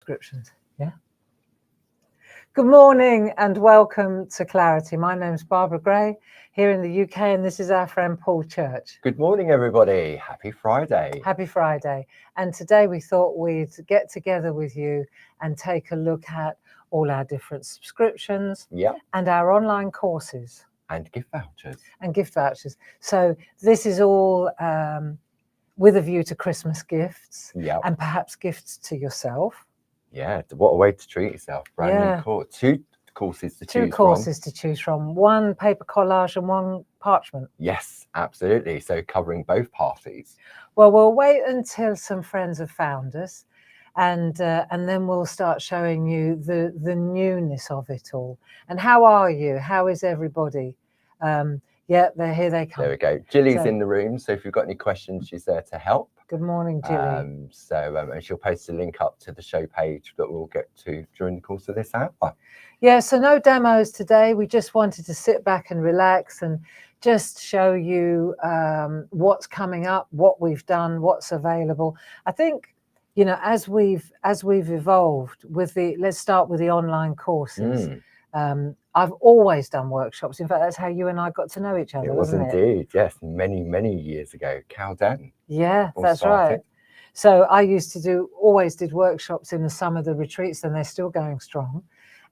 subscriptions. Yeah. Good morning and welcome to Clarity. My name's Barbara Gray here in the UK, and this is our friend Paul Church. Good morning, everybody. Happy Friday. Happy Friday. And today we thought we'd get together with you and take a look at all our different subscriptions and our online courses. And gift vouchers. And gift vouchers. So this is all with a view to Christmas gifts and perhaps gifts to yourself. Yeah, what a way to treat yourself. Brand new course. Two courses to choose from. Two courses to choose from. One paper collage and one parchment. Yes, absolutely. So covering both parties. Well, we'll wait until some friends have found us, and then we'll start showing you the newness of it all. And how are you? How is everybody? Yeah, here they come. There we go. Jilly's in the room, so if you've got any questions, she's there to help. Good morning, Jilly. And she'll post a link up to the show page that we'll get to during the course of this hour. Yeah, so no demos today. We just wanted to sit back and relax and just show you what's coming up, what we've done, what's available. I think, you know, as we've evolved with let's start with the online courses. I've always done workshops. In fact, that's how you and I got to know each other. It was indeed, yes, many years ago. Cowden. Yeah, that's right. So I used to always did workshops in the summer, the retreats, and they're still going strong.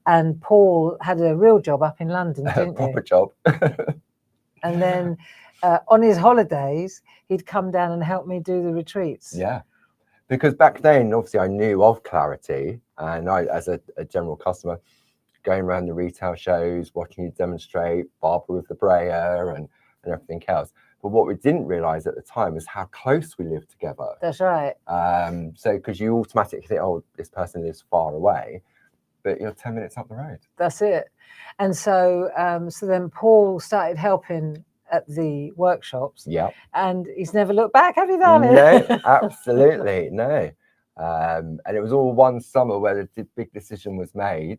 And Paul had a real job up in London, didn't he? Proper job. And then on his holidays, he'd come down and help me do the retreats. Yeah, because back then, obviously, I knew of Clarity, and I, as a general customer, going around the retail shows, watching you demonstrate, Barbara with the brayer and everything else. But what we didn't realise at the time is how close we lived together. That's right. So because you automatically think, oh, this person lives far away, but you're 10 minutes up the road. That's it. And so so then Paul started helping at the workshops. Yeah. And he's never looked back, have you done it? No, absolutely, no. And it was all one summer where the big decision was made.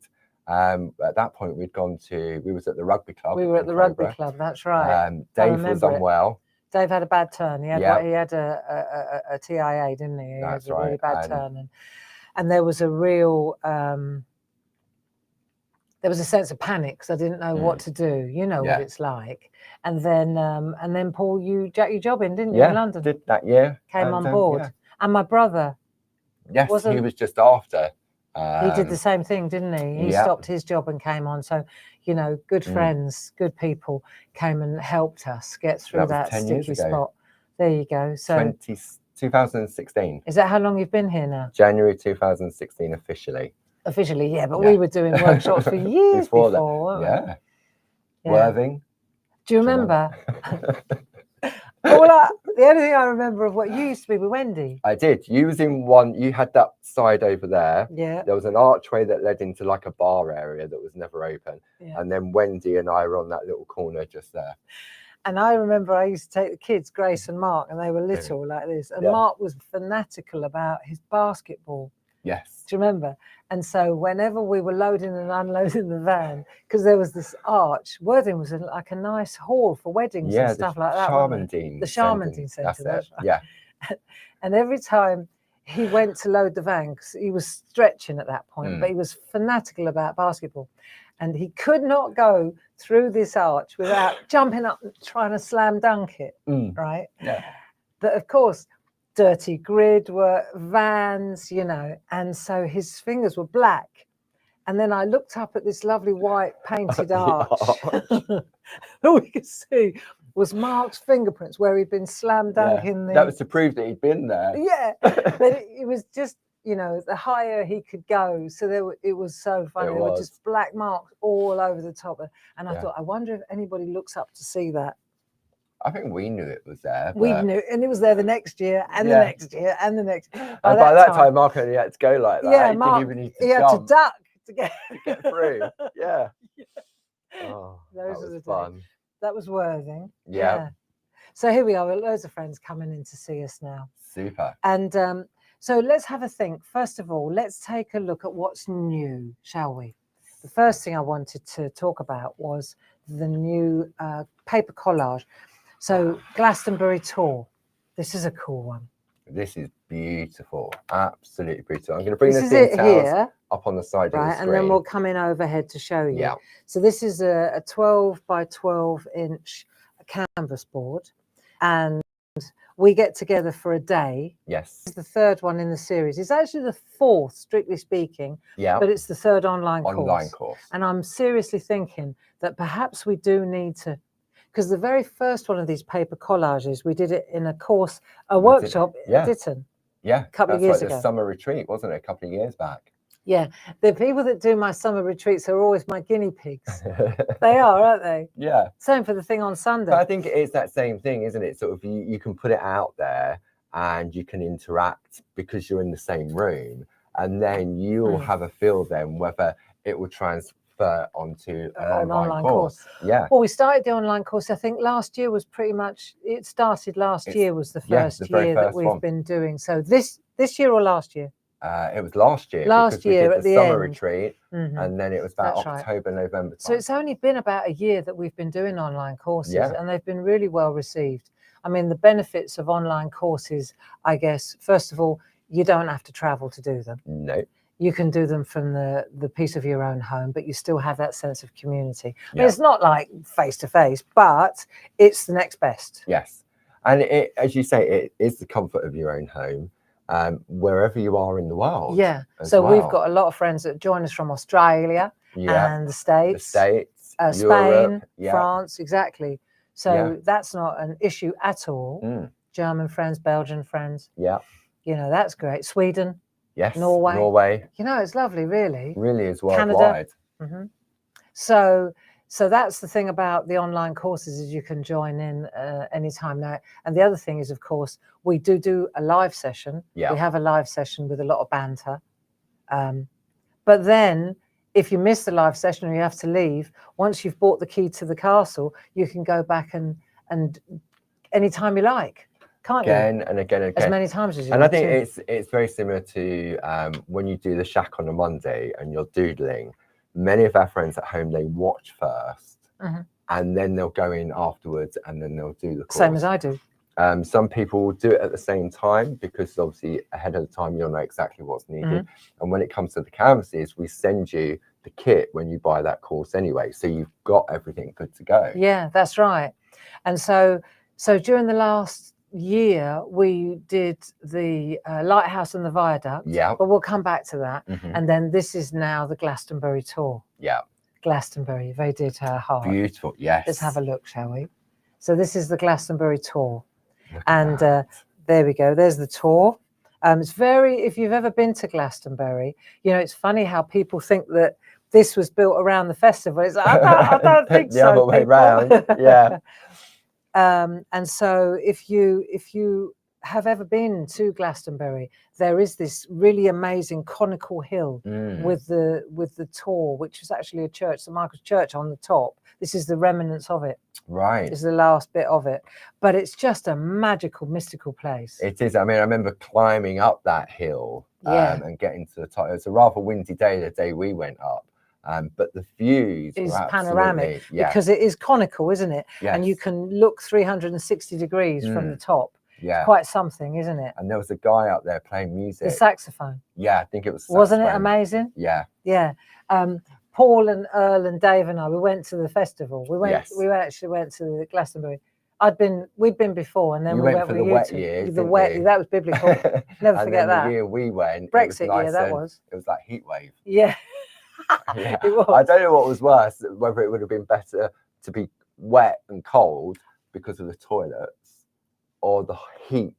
At that point, we was at the rugby club. We were at the rugby club, that's right. Dave was unwell. Dave had a bad turn. He had a TIA, didn't he? That's had a right. really bad turn. And there was a real, there was a sense of panic because I didn't know what to do. You know what it's like. And then Paul, you jacked your job in, didn't you, in London? Did that year. Came on board. Yeah. And my brother. Yes, he was just after. He did the same thing, didn't he? He stopped his job and came on. So, you know, good friends, good people came and helped us get through that sticky spot. There you go. So 2016. Is that how long you've been here now? January 2016 officially. Officially, yeah. But we were doing workshops for years before, weren't we? Worthing. Do you remember? Well, the only thing I remember of what you used to be with Wendy. I did. You was in one. You had that side over there. Yeah. There was an archway that led into like a bar area that was never open. Yeah. And then Wendy and I were on that little corner just there. And I remember I used to take the kids, Grace and Mark, and they were little like this. And Mark was fanatical about his basketball. Yes. Do you remember? And so whenever we were loading and unloading the van, because there was this arch, Worthing was like a nice hall for weddings and stuff like that. The Sharmantine Centre. That's right. Yeah. And every time he went to load the van, because he was stretching at that point, but he was fanatical about basketball. And he could not go through this arch without jumping up and trying to slam dunk it, right? Yeah. But of course, dirty grid were vans, you know, and so his fingers were black. And then I looked up at this lovely white painted arch. All we could see was Mark's fingerprints where he'd been slam dunking. That was to prove that he'd been there. Yeah, but it was just, you know, the higher he could go. So it was so funny. There were just black marks all over the top. And I thought, I wonder if anybody looks up to see that. I think we knew it was there. We knew, and it was there the next year, and the next year, and the next. And by that time, Mark only had to go like that. Yeah, Mark, didn't even need to he had to duck to get through. Yeah. Oh, those that were was the fun. days. That was Worthing. Yeah. So here we are, with loads of friends coming in to see us now. Super. And so let's have a think. First of all, let's take a look at what's new, shall we? The first thing I wanted to talk about was the new paper collage. So Glastonbury Tour. This is a cool one. This is beautiful, absolutely beautiful. I'm going to bring This the is it details here, up on the side of the right? screen. And then we'll come in overhead to show you. Yeah. So this is a 12 by 12 inch canvas board, and we get together for a day. Yes. It's the third one in the series. It's actually the fourth, strictly speaking, Yeah. but it's the third online course. And I'm seriously thinking that perhaps we do need to, because the very first one of these paper collages, we did it in a course, a workshop at Ditton. Yeah, a couple of years ago. The summer retreat, wasn't it? A couple of years back. Yeah, the people that do my summer retreats are always my guinea pigs. They are, aren't they? Yeah. Same for the thing on Sunday. But I think it's that same thing, isn't it? Sort of you can put it out there and you can interact because you're in the same room, and then you'll have a feel then whether it will transfer onto an online course. Yeah. Well, we started the online course, I think last year was pretty much, it started last year was the first year that we've been doing. So this year or last year? It was last year. Last year at the summer end. Retreat, and then it was about October, November time. So it's only been about a year that we've been doing online courses, and they've been really well received. I mean, the benefits of online courses, I guess, first of all, you don't have to travel to do them. No. You can do them from the peace of your own home, but you still have that sense of community. I mean, it's not like face to face, but it's the next best. Yes, and it, as you say, it is the comfort of your own home. Wherever you are in the world. Yeah. So we've got a lot of friends that join us from Australia and the States, Spain, Europe, France, exactly. So that's not an issue at all. German friends, Belgian friends. Yeah. You know, that's great. Sweden. Yes. Norway. Norway. You know, it's lovely, really. Really is worldwide. Canada. So that's the thing about the online courses, is you can join in anytime now. And the other thing is, of course, we do a live session. Yeah. We have a live session with a lot of banter. But then if you miss the live session or you have to leave, once you've bought the key to the castle, you can go back and anytime you like. Can't you? Again and again and again. As many times as you want. And I think to. it's very similar to when you do the shack on a Monday and you're doodling. Many of our friends at home, they watch first and then they'll go in afterwards and then they'll do the course. Same as I do. Some people will do it at the same time because obviously ahead of the time you'll know exactly what's needed. And when it comes to the canvases, we send you the kit when you buy that course anyway. So you've got everything good to go. Yeah, that's right. And so during the last year, we did the Lighthouse and the Viaduct. Yeah. But we'll come back to that. And then this is now the Glastonbury tour. Yeah. Glastonbury, very dear to our heart. Beautiful, yes. Let's have a look, shall we? So this is the Glastonbury tour. And there we go. There's the tour. It's very, if you've ever been to Glastonbury, you know, it's funny how people think that this was built around the festival. It's like, I don't think the so. Other way round. Yeah. And so if you have ever been to Glastonbury, there is this really amazing conical hill with the tor, which is actually a church, St Michael's Church on the top. This is the remnants of it. Right. It's the last bit of it. But it's just a magical, mystical place. It is. I mean, I remember climbing up that hill and getting to the top. It was a rather windy day the day we went up. But the views is were panoramic because it is conical, isn't it? Yes. And you can look 360 degrees from the top. Yeah. It's quite something, isn't it? And there was a guy up there playing music. The saxophone. Yeah, I think it was saxophone. Wasn't it amazing? Yeah. Yeah. Paul and Earl and Dave and I, we went to the festival. We actually went to the Glastonbury. We'd been before, and then we went for with the you wet two. year. The wet, that was biblical. Never forget that. The year we went, Brexit nice year, that was. It was like heat wave. Yeah. Yeah. It was. I don't know what was worse, whether it would have been better to be wet and cold because of the toilets, or the heat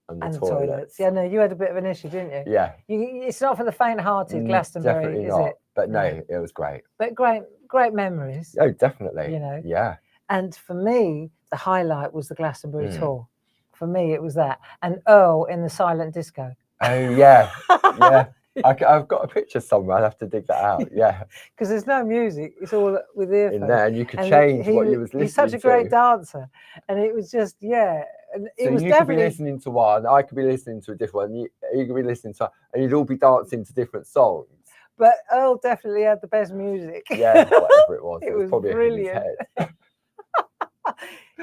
and the toilets. Yeah, no, you had a bit of an issue, didn't you? Yeah. It's not for the faint-hearted, Glastonbury, definitely is not. it? But no, it was great. But great memories. Oh, definitely. You know. Yeah. And for me, the highlight was the Glastonbury tour. For me, it was that. And Earl in the silent disco. Oh, yeah. Yeah. I've got a picture somewhere. I'll have to dig that out. Yeah. Because there's no music. It's all with earphones. In there, and you could change what you was listening to. He's such a great dancer. And it was just, yeah. And it was you definitely... could be listening to one, I could be listening to a different one, you could be listening to one, and you'd all be dancing to different songs. But Earl definitely had the best music. Yeah, whatever it was. It was probably brilliant.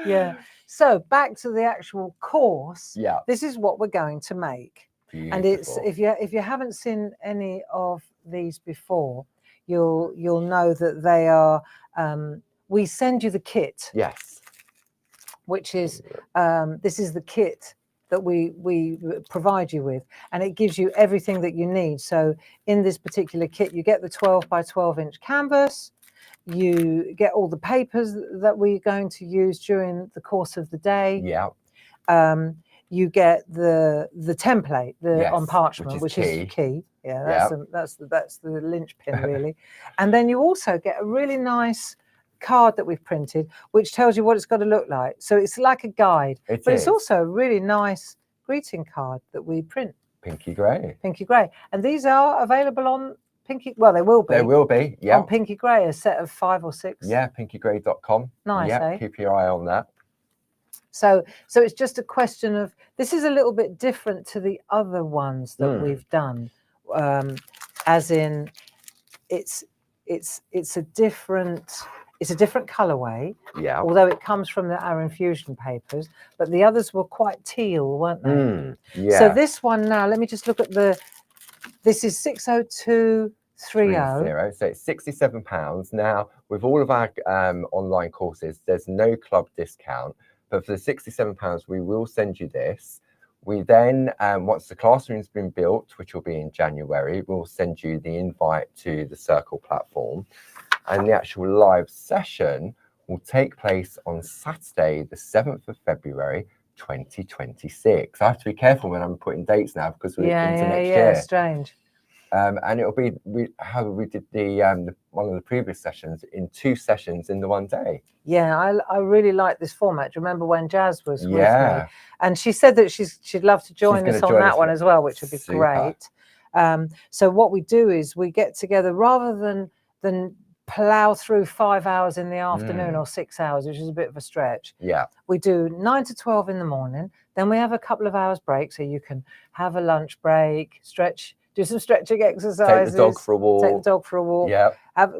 Yeah. So back to the actual course. Yeah. This is what we're going to make. And it's Beautiful. if you haven't seen any of these before, you'll know that they are. We send you the kit, Yes. which is this is the kit that we provide you with, and it gives you everything that you need. So in this particular kit, you get the 12 by 12 inch canvas. You get all the papers that we're going to use during the course of the day. Yeah. You get the template on Yes, parchment, which is key. Yeah, that's the linchpin really. And then you also get a really nice card that we've printed, which tells you what it's got to look like. So it's like a guide, but it's also a really nice greeting card that we print. Pinky Grey. Pinky Grey. And these are available on Pinky, well, they will be. They will be, yeah. On Pinky Grey, a set of 5 or 6. Yeah, pinkygrey.com. Nice, yeah, eh? Keep your eye on that. So it's just a question of, this is a little bit different to the other ones that we've done, as in it's a different colorway. Yeah. Although it comes from our infusion papers, but the others were quite teal, weren't they? Yeah. So this one now, let me just look at this is 60230. So it's £67. Now, with all of our online courses, there's no club discount. But for the £67, we will send you this. We then, once the classroom's been built, which will be in January, we'll send you the invite to the Circle platform. And the actual live session will take place on Saturday, the 7th of February, 2026. I have to be careful when I'm putting dates now because we're into next year. Strange. And it'll be how we did the one of the previous sessions in 2 sessions in the one day. Yeah, I really like this format. Do you remember when Jazz was with me? And she said that she'd love to join us on that one as well, which would be great. So what we do is we get together rather than plow through 5 hours in the afternoon or 6 hours, which is a bit of a stretch. Yeah. We do 9 to 12 in the morning. Then we have a couple of hours break, so you can have a lunch break, stretch. Do some stretching exercises. Take the dog for a walk. Take the dog for a walk. Yeah.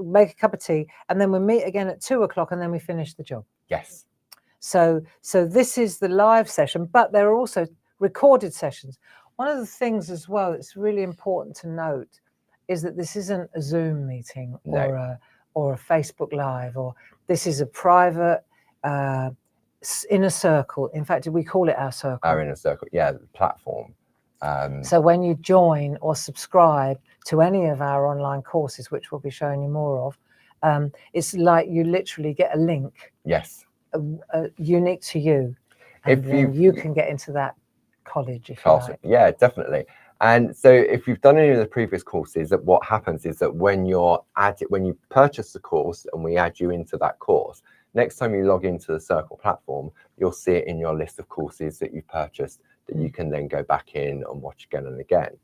Make a cup of tea, and then we meet again at 2 o'clock, and then we finish the job. Yes. So this is the live session, but there are also recorded sessions. One of the things as well that's really important to note is that this isn't a Zoom meeting or a Facebook Live, or this is a private inner circle. In fact, we call it our circle. Our inner circle, yeah, the platform. So when you join or subscribe to any of our online courses, which we'll be showing you more of, it's like you literally get a link. Yes. Unique to you, and then you can get into that college if you like. Yeah, definitely. And so if you've done any of the previous courses, that what happens is that when you purchase the course and we add you into that course, next time you log into the Circle platform, you'll see it in your list of courses that you've purchased that you can then go back in and watch again and again.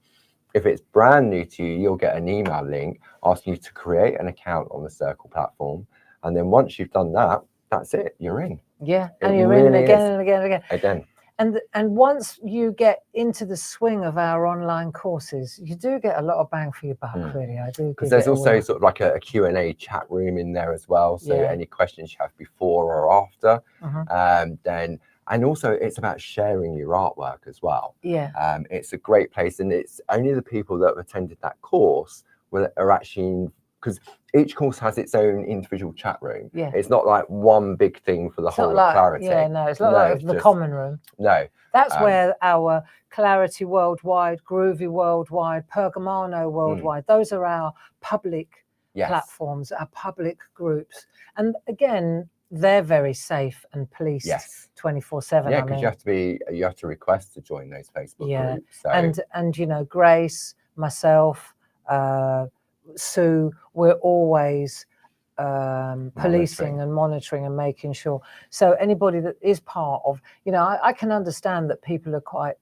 If it's brand new to you, you'll get an email link asking you to create an account on the Circle platform. And then once you've done that, that's it, you're in. Yeah, and you're in again and again and again. Again. And once you get into the swing of our online courses, you do get a lot of bang for your buck, really. I do. Because there's also sort of like a Q&A chat room in there as well. So any questions you have before or after, then, and also it's about sharing your artwork as well. Yeah. It's a great place, and it's only the people that have attended that course are actually, because each course has its own individual chat room. Yeah. It's not like one big thing for the whole of Clarity. Yeah, no, it's not like the common room. No. That's where our Clarity Worldwide, Groovy Worldwide, Pergamano Worldwide, those are our public platforms, our public groups. And again, they're very safe and policed 24/7. Yeah, because you have to request to join those Facebook groups. So. And you know, Grace, myself, Sue, we're always policing and monitoring and making sure. So anybody that is part of, you know, I can understand that people are quite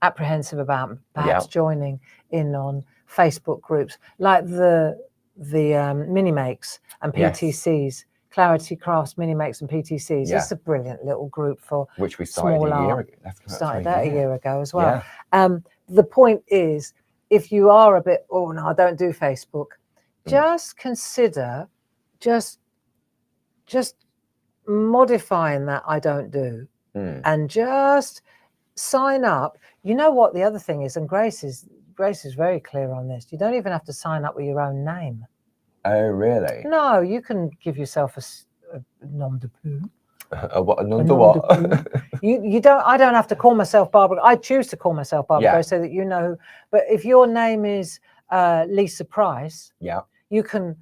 apprehensive about perhaps joining in on Facebook groups like the mini makes and PTCs. Clarity Crafts Mini Makes and PTCs. It's a brilliant little group for which we started a year ago. Started that a year ago as well. Yeah. The point is, if you are a bit, oh no, I don't do Facebook, just consider just modifying that I don't do, Mm. and just sign up. You know what the other thing is, and Grace is very clear on this. You don't even have to sign up with your own name. Oh, really? No, you can give yourself a nom de plume. What? A Another nom de what? plume. You don't. I don't have to call myself Barbara. I choose to call myself Barbara Yeah. Grace so that you know. But if your name is Lisa Price, Yeah. you can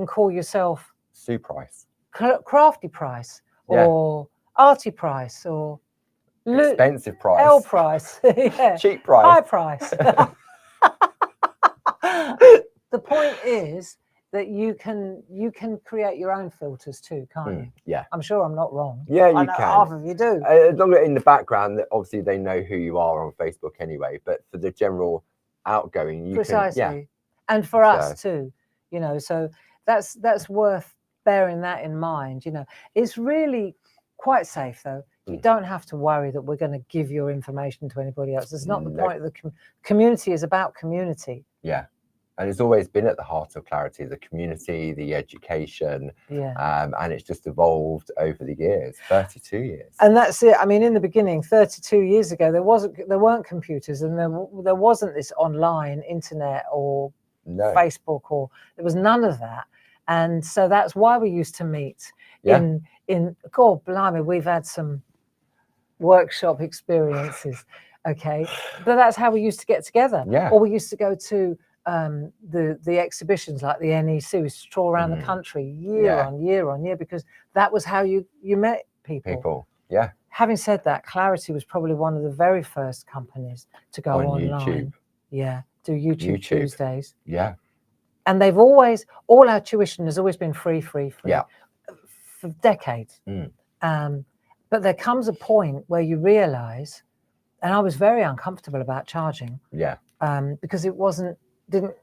call yourself Sue Price. Crafty Price Yeah. or Artie Price or Expensive price. L Price. Yeah. Cheap price. High price. The point is that you can create your own filters too, can't you? Yeah. I'm sure I'm not wrong. Yeah, I you know can. half of you do. As long as in the background, that obviously they know who you are on Facebook anyway. But for the general outgoing, you Precisely. can. Yeah. And for So- us too, you know. So that's worth bearing that in mind. You know, it's really quite safe though. You don't have to worry that we're going to give your information to anybody else. It's not the No. point of the community. Is about community. Yeah. And it's always been at the heart of Clarity, the community, the education, Yeah. and it's just evolved over the years, 32 years. And that's it. I mean, in the beginning, 32 years ago, there weren't computers, and there wasn't this online internet or No. Facebook, or there was none of that. And so that's why we used to meet Yeah. in God blimey, we've had some workshop experiences. Okay, but that's how we used to get together. Yeah. Or we used to go to the exhibitions like the NEC. We used to stroll around the country year on year because that was how you met people. Yeah. Having said that, Clarity was probably one of the very first companies to go On online. YouTube. Yeah, do YouTube Tuesdays. Yeah. And they've always, all our tuition has always been free. Yeah. For decades. But there comes a point where you realize, and I was very uncomfortable about charging. Yeah. Because it wasn't in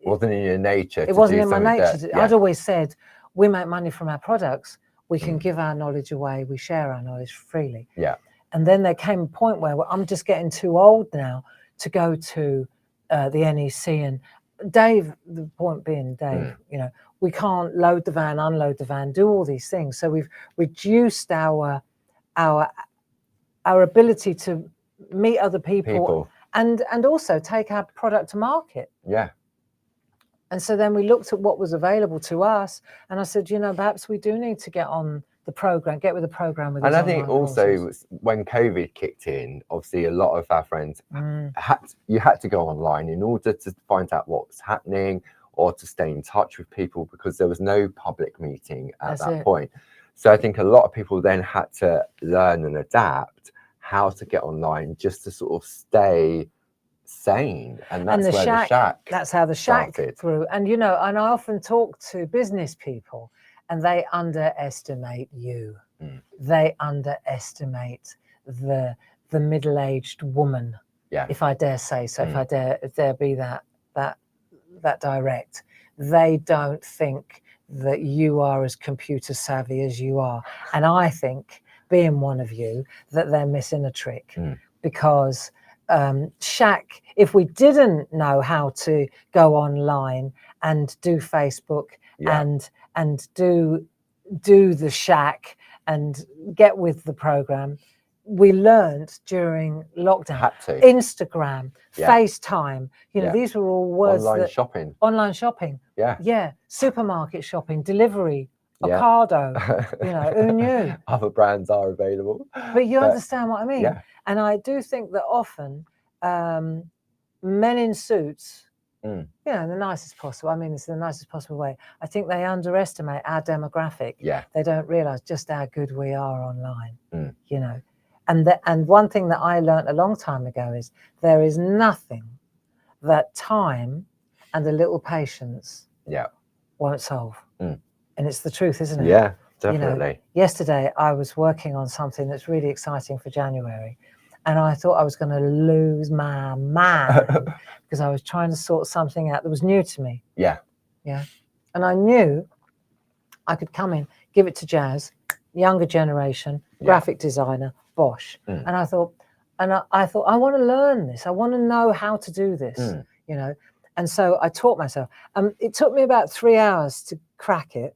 your nature. It wasn't in my nature. Yeah. I'd always said, we make money from our products. We can give our knowledge away. We share our knowledge freely. Yeah. And then there came a point where I'm just getting too old now to go to the NEC. And Dave, the point being, Dave, you know, we can't load the van, unload the van, do all these things. So we've reduced our ability to meet other people. And also take our product to market. Yeah. And so then we looked at what was available to us, and I said, you know, perhaps we do need to get on the program, get with the program. With And these I think online also courses. when COVID kicked in, obviously a lot of our friends you had to go online in order to find out what was happening or to stay in touch with people, because there was no public meeting at that point. So I think a lot of people then had to learn and adapt how to get online just to sort of stay sane. And that's where the Shack that's how the Shack grew. And you know, and I often talk to business people and they underestimate you. They underestimate the middle-aged woman, if I dare say so, if I dare be that direct. They don't think that you are as computer savvy as you are. And I think, being one of you, that they're missing a trick. Because Shack, if we didn't know how to go online and do Facebook and do the Shack and get with the program, we learned during lockdown. Instagram, FaceTime, you know, these were all words. Online shopping. Yeah. Supermarket shopping, delivery, Ocado, you know, who knew? Other brands are available. But you understand what I mean? Yeah. And I do think that often men in suits, you know, in the nicest possible, I mean, it's the nicest possible way. I think they underestimate our demographic. Yeah. They don't realize just how good we are online, you know. And one thing that I learned a long time ago is there is nothing that time and a little patience won't solve. And it's the truth, isn't it? Yeah, definitely. You know, yesterday I was working on something that's really exciting for January, and I thought I was going to lose my mind because I was trying to sort something out that was new to me. Yeah. And I knew I could come in, give it to Jazz, younger generation, graphic designer, Bosch. And I thought, I want to learn this. I want to know how to do this, you know. And so I taught myself. It took me about 3 hours to crack it.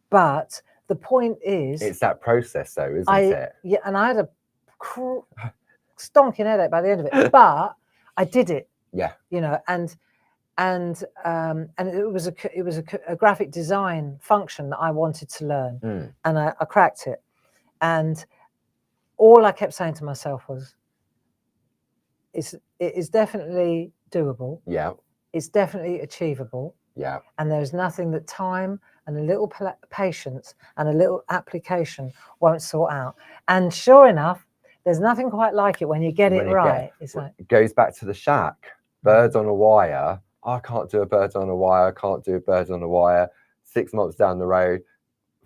But the point is, It's that process, though, isn't it? Yeah, and I had a stonking headache by the end of it, but I did it. Yeah. You know, and it was a graphic design function that I wanted to learn, and I cracked it. And all I kept saying to myself was, it is definitely doable. Yeah. It's definitely achievable. Yeah. And there's nothing that time and a little patience and a little application won't sort out. And sure enough, there's nothing quite like it when you get it right. It's like, it goes back to the shack. Birds on a wire. I can't do a bird on a wire. I can't do a bird on a wire. 6 months down the road,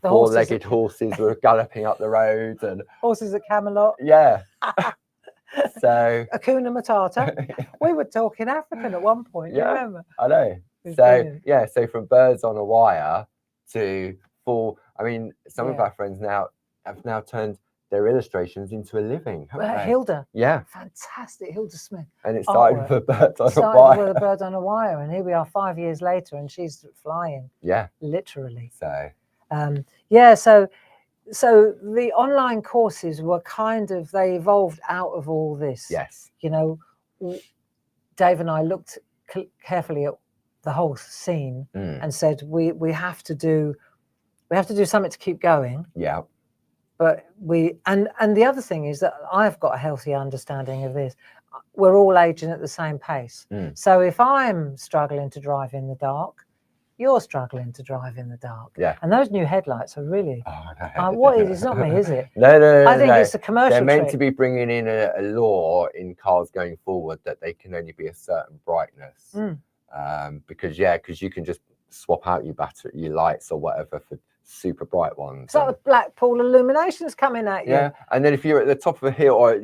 four-legged horses were galloping up the road, and horses at Camelot. Yeah. So Hakuna Matata. We were talking African at one point. Yeah, you remember? I know. So yeah, so from birds on a wire to full. I mean, some of our friends have now turned their illustrations into a living. Hilda. Yeah. Fantastic, Hilda Smith. And it started with a bird on a wire. With a bird on a wire, and here we are 5 years later, and she's flying. Yeah. Literally. So. Yeah. So the online courses were they evolved out of all this. Yes. You know, Dave and I looked carefully at the whole scene and said, we have to do something to keep going. Yeah. But and the other thing is that I've got a healthy understanding of this. We're all aging at the same pace. So if I'm struggling to drive in the dark, you're struggling to drive in the dark. Yeah. And those new headlights are really, it's not me, is it? No. I think it's a commercial They're meant trick. to be bringing in a law in cars going forward that they can only be a certain brightness. Because you can just swap out your lights or whatever for super bright ones. It's like the Blackpool illuminations coming at you. Yeah. And then if you're at the top of a hill, or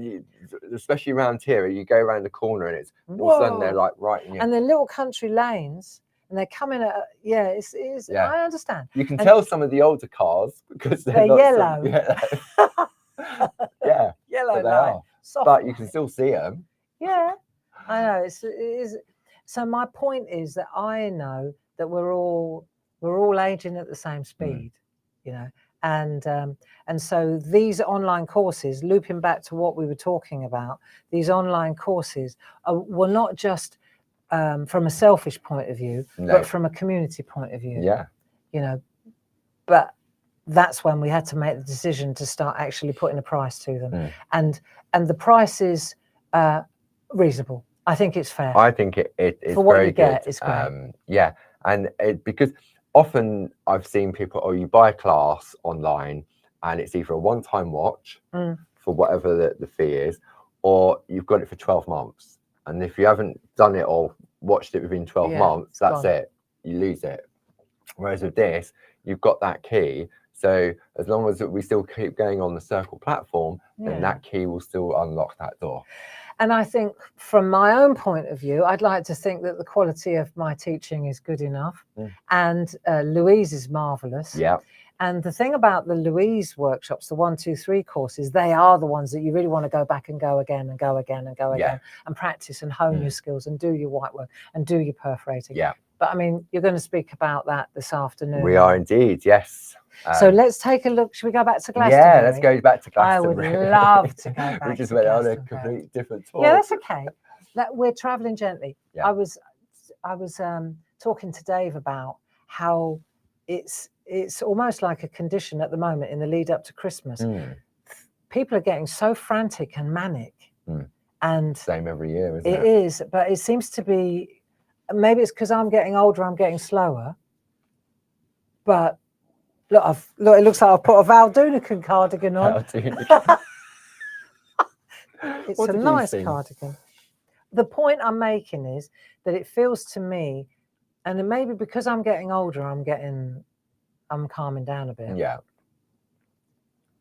especially around here, you go around the corner and it's all of a sudden they're like right in your... And they're little country lanes. And they're coming at, I understand. You can tell some of the older cars because they're yellow. Yeah. Yellow light. But you can still see them. Yeah, I know. It is. So my point is that I know that we're all aging at the same speed, you know, and so these online courses, looping back to what we were talking about, these online courses were not just from a selfish point of view, but from a community point of view. Yeah. You know, but that's when we had to make the decision to start actually putting a price to them. And the price is reasonable. I think it's fair. I think it's for what very you get, good. It's great. Yeah. And because often I've seen people, you buy a class online and it's either a one-time watch for whatever the fee is, or you've got it for 12 months. And if you haven't done it or watched it within 12 months, that's it. You lose it. Whereas with this, you've got that key. So as long as we still keep going on the Circle platform, then that key will still unlock that door. And I think from my own point of view, I'd like to think that the quality of my teaching is good enough. And Louise is marvellous. Yeah. And the thing about the Louise workshops, the 1, 2, 3 courses, they are the ones that you really want to go back and go again and go again and go again and practice and hone your skills and do your white work and do your perforating. Yeah. But I mean, you're going to speak about that this afternoon. We are indeed, yes. So let's take a look. Should we go back to Glastonbury? Yeah, let's go back to Glastonbury. I would love to go back. We just went on a complete different tour. Yeah, that's okay. We're traveling gently. Yeah. I was talking to Dave about how it's almost like a condition at the moment in the lead up to Christmas. People are getting so frantic and manic, and same every year, isn't it? It is, but it seems to be. Maybe it's because I'm getting older. I'm getting slower. But look, it looks like I've put a Val Doonican cardigan on. It's a nice cardigan. The point I'm making is that it feels to me, and maybe because I'm getting older, I'm calming down a bit. Yeah.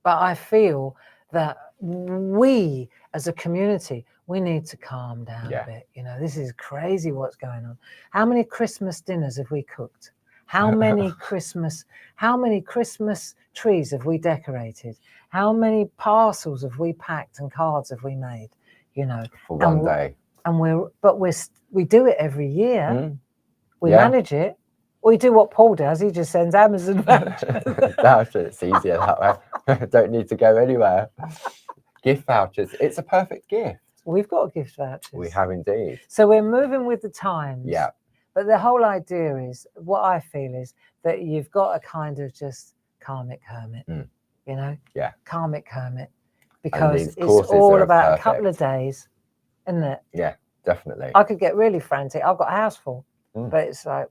But I feel that we as a community, we need to calm down a bit. You know, this is crazy what's going on. How many Christmas dinners have we cooked? How many Christmas trees have we decorated? How many parcels have we packed and cards have we made? You know, for one day. And we do it every year. We manage it. Or you do what Paul does, he just sends Amazon vouchers. It's easier that way. Don't need to go anywhere. Gift vouchers. It's a perfect gift. We've got gift vouchers. We have indeed. So we're moving with the times. Yeah. But the whole idea is, what I feel is that you've got a kind of just karmic hermit, you know? Yeah. Karmic hermit. Because these it's courses all are about a couple perfect. of days, isn't it? Yeah, definitely. I could get really frantic. I've got a house full, Mm. but it's like,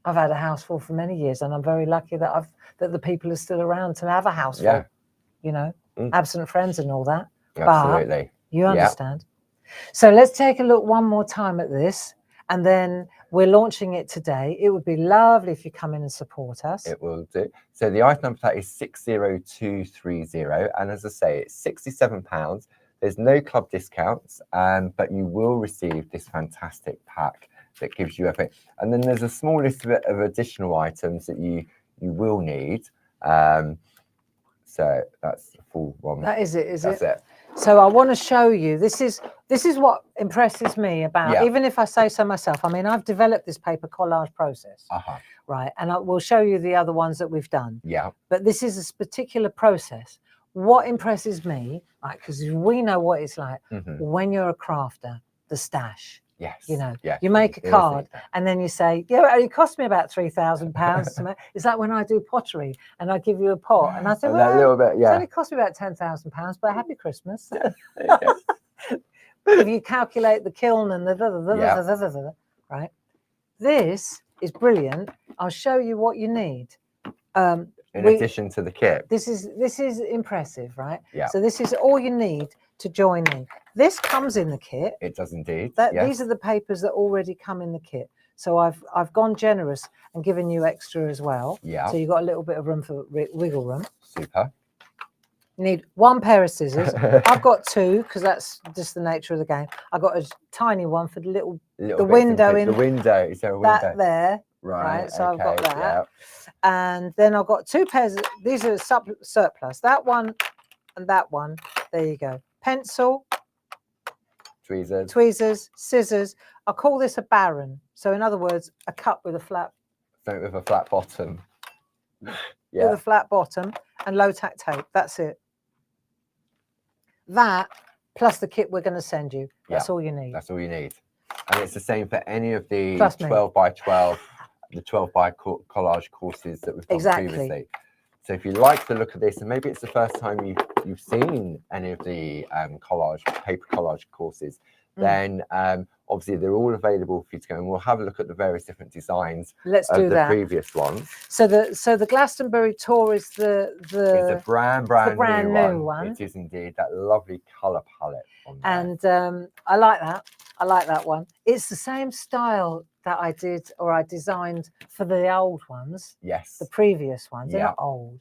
I've had a house full for many years, and I'm very lucky that the people are still around to have a house full, Yeah. you know, Mm. absent friends and all that. Absolutely. You understand? So let's take a look one more time at this, and then we're launching it today. It would be lovely if you come in and support us. It will do. So the item number for that is 60230. And as I say, it's £67. There's no club discounts, but you will receive this fantastic pack that gives you everything. And then there's a small list of additional items that you will need. So that's the full one. That is it, is That's it? it. So I want to show you, this is what impresses me about, even if I say so myself, I mean, I've developed this paper collage process, right? And I will show you the other ones that we've done. Yeah. But this is a particular process. What impresses me, like, because we know what it's like when you're a crafter, the stash. Yes. You know, yeah. you make a card and then you say, yeah, it only cost me about £3,000 to make. It's like when I do pottery and I give you a pot and I say, well, a little bit, it's only cost me about £10,000, but happy Christmas. If you calculate the kiln and the right? This is brilliant. I'll show you what you need. In addition to the kit. This is impressive, right? Yeah. So this is all you need to join in. This comes in the kit. It does indeed. These are the papers that already come in the kit. So I've gone generous and given you extra as well. Yeah. So you've got a little bit of room for wiggle room. Super. You need one pair of scissors. I've got two because that's just the nature of the game. I've got a tiny one for the window in. The window. Is there a window? That there. Right. So I've got that. Yeah. And then I've got two pairs. These are surplus. That one and that one. There you go. Pencil. Tweezers, scissors. I call this a barren. So in other words, a cup with a flat. Something with a flat bottom. With a flat bottom and low tack tape. That's it. That plus the kit we're going to send you. That's all you need. That's all you need. And it's the same for any of the Trust me. 12 by 12, the 12 by collage courses that we've done previously. So if you like the look of this, and maybe it's the first time you've seen any of the paper collage courses, then obviously they're all available for you to go, and we'll have a look at the various different designs of the previous ones. So the Glastonbury tour is it's a brand new one. It is indeed, that lovely colour palette on there. And I like that. I like that one. It's the same style that I designed for the old ones. Yes. The previous ones. They're not old.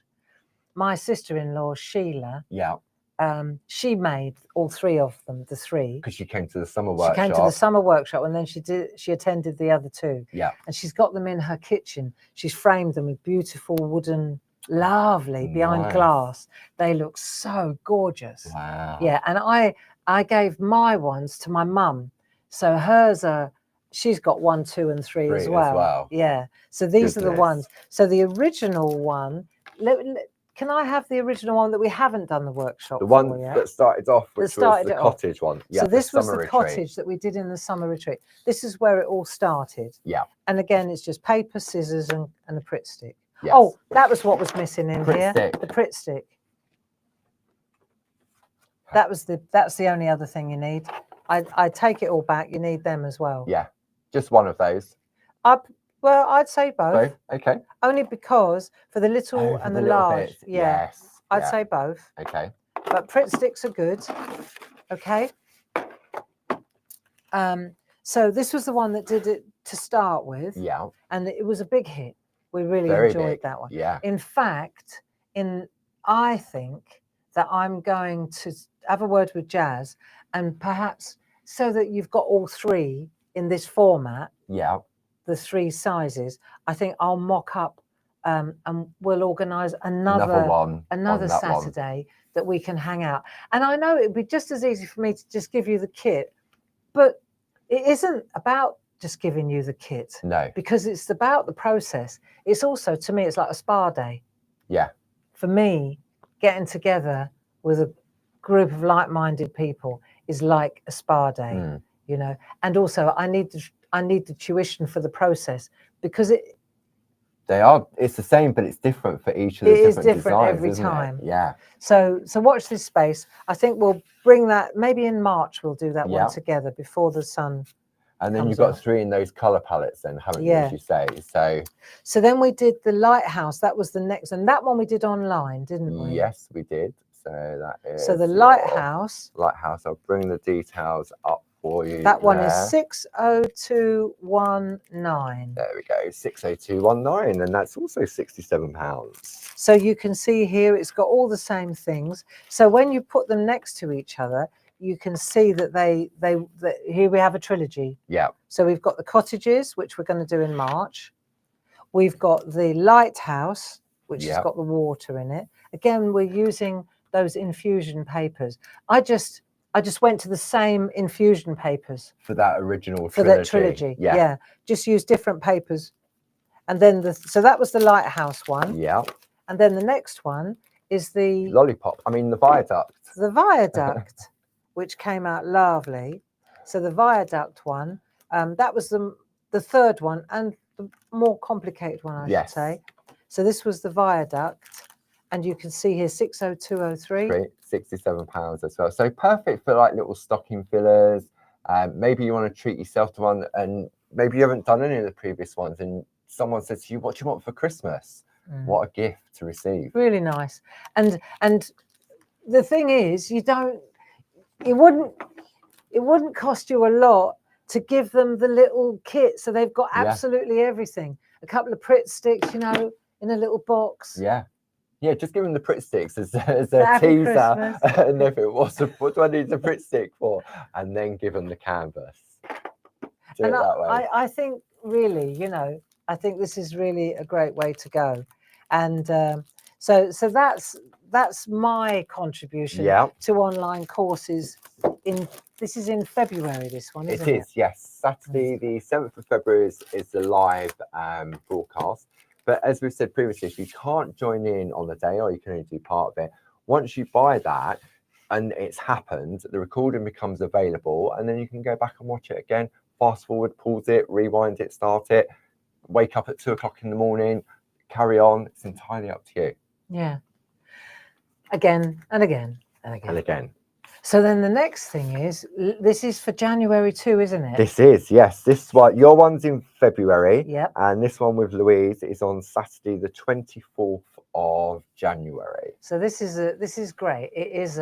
My sister-in-law, Sheila. Yeah. She made all three of them, the three. Because she came to the summer workshop. She came to the summer workshop, and then she attended the other two. Yeah. And she's got them in her kitchen. She's framed them with beautiful wooden, lovely behind glass. They look so gorgeous. Wow. Yeah. And I gave my ones to my mum. So hers are, she's got 1, 2, and 3 as well. Yeah. So these are the ones. So the original one, can I have the original one that we haven't done the workshop? The one that started off, which was the cottage one. Yeah. So this was the cottage that we did in the summer retreat. This is where it all started. Yeah. And again, it's just paper, scissors, and a Pritt stick. Yes. Oh, that was what was missing in here. Stick. The Pritt stick. That's the only other thing you need. I take it all back. You need them as well. Yeah, just one of those. Well, I'd say both. Okay. Only because for the little and the large, yes, I'd say both. Okay. But Pritt sticks are good. Okay. So this was the one that did it to start with. Yeah. And it was a big hit. We really enjoyed that one. Yeah. In fact, I think that I'm going to have a word with Jazz, and perhaps so that you've got all three in this format. Yeah. The 3 sizes. I think I'll mock up and we'll organise another Saturday that we can hang out. And I know it'd be just as easy for me to just give you the kit, but it isn't about just giving you the kit, No. because it's about the process. It's also, to me, it's like a spa day. Yeah. For me, getting together with a group of like-minded people is like a spa day, you know. And also, I need the tuition for the process, because it's the same, but it's different for each of the it is different different designs, every isn't time. it? Yeah. So watch this space. I think we'll bring that maybe in March. We'll do that Yeah. one together before the sun. And then comes you've got out. 3 in those color palettes, then, haven't you? Yeah. As you say. So then we did the lighthouse. That was the next, and that one we did online, didn't we? Yes, we did. So that is. So the your lighthouse. Lighthouse. I'll bring the details up for you. That one there. is 60219. There we go, 60219, and that's also £67. So you can see here it's got all the same things. So when you put them next to each other, you can see that that here we have a trilogy. Yeah. So we've got the cottages, which we're going to do in March. We've got the lighthouse, which has got the water in it. Again, we're using those infusion papers. I just went to the same infusion papers for that original for trilogy. that trilogy. Yeah. Just use different papers. And then so that was the lighthouse one. Yeah. And then the next one is the lollipop. I mean the viaduct. The viaduct, which came out lovely. So the viaduct one, that was the third one, and the more complicated one, I should say. So this was the viaduct, and you can see here 60203. £67 as well. So perfect for like little stocking fillers. Maybe you want to treat yourself to one, and maybe you haven't done any of the previous ones, and someone says to you, "What do you want for Christmas?" What a gift to receive. Really nice. And the thing is, it wouldn't cost you a lot to give them the little kit, so they've got absolutely everything. A couple of Pritt sticks, you know, in a little box. Yeah, just give them the Pritt sticks as a Happy teaser. Christmas. And if it was, what do I need the Pritt stick for? And then give them the canvas. Do it that way. I think really, you know, I think this is really a great way to go. And so that's my contribution to online courses. This is in February, this one, isn't it? It is, yes. Saturday, the 7th of February is the live broadcast. But as we've said previously, if you can't join in on the day, or you can only do part of it, once you buy that and it's happened, the recording becomes available, and then you can go back and watch it again, fast forward, pause it, rewind it, start it, wake up at 2 o'clock in the morning, carry on. It's entirely up to you. Yeah. Again and again and again. And again. So then the next thing is, this is for January too, isn't it? This is, yes. This one, your one's in February. Yep. And this one with Louise is on Saturday, the 24th of January. So this is great. It's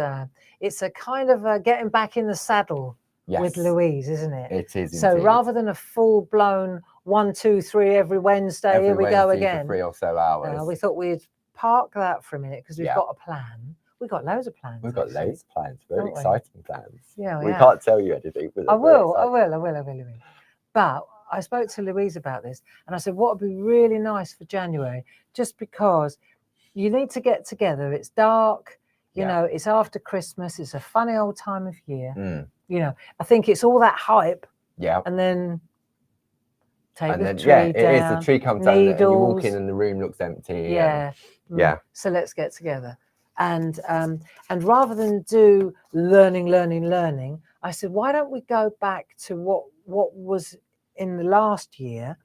a kind of a getting back in the saddle with Louise, isn't it? It is. So indeed. rather than a full-blown 1, 2, 3 every Wednesday, here we go again. For 3 or so hours. We thought we'd park that for a minute, because we've got a plan. We've got loads of plans. We've got loads of plans, very exciting plans. Yeah, we can't tell you anything. But I will. But I spoke to Louise about this, and I said, what would be really nice for January, just because you need to get together. It's dark, you know, it's after Christmas. It's a funny old time of year. You know, I think it's all that hype. Yeah. And then take the tree down. It is. The tree comes down, and you walk in, and the room looks empty. Yeah. Yeah. So let's get together. And rather than do learning, I said, why don't we go back to what was in the last year,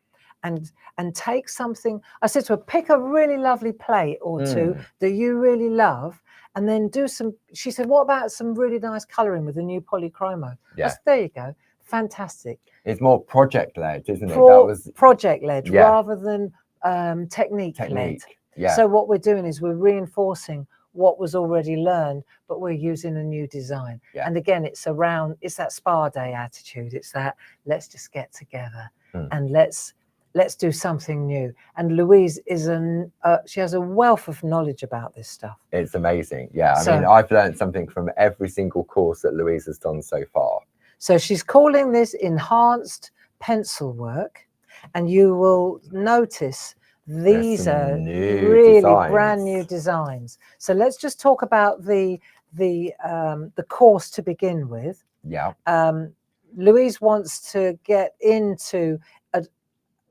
and take something. I said to her, pick a really lovely plate or two that you really love, and then do some. She said, what about some really nice colouring with the new polychromo? Yeah. I said, there you go, fantastic. It's more project led, isn't it? That was project led rather than technique led. Yeah. So what we're doing is we're reinforcing what was already learned, but we're using a new design. And again, it's that spa day attitude. It's that, let's just get together and let's do something new. And Louise is she has a wealth of knowledge about this stuff. It's amazing. Yeah. I mean, I've learned something from every single course that Louise has done so far. So she's calling this enhanced pencil work, and you will notice these are really brand new designs. So let's just talk about the course to begin with. Yeah. Louise wants to get into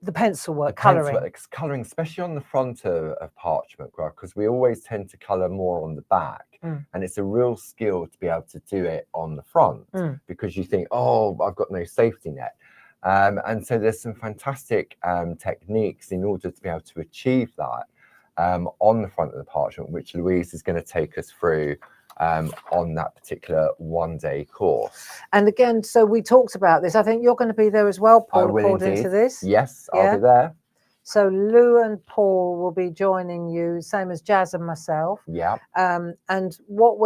the pencil work, colouring. Colouring, especially on the front of parchment graph, because we always tend to colour more on the back. And it's a real skill to be able to do it on the front, because you think, oh, I've got no safety net. And so there's some fantastic techniques in order to be able to achieve that on the front of the parchment, which Louise is going to take us through on that particular one-day course. And again, so we talked about this. I think you're going to be there as well, Paul, I will according indeed. to this. Yes, Yeah? I'll be there. So Lou and Paul will be joining you, same as Jazz and myself. Yeah. And what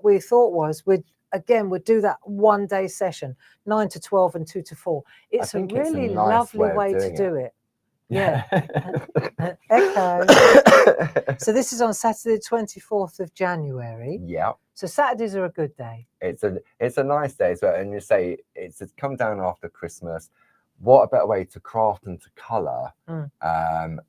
we thought was we'd do that one-day session, 9 to 12 and 2 to 4. It's a really lovely way to do it. Yeah. Echo. So this is on Saturday, 24th of January. Yeah. So Saturdays are a good day. It's a nice day as well. And you say it's come down after Christmas. What a better way to craft and to colour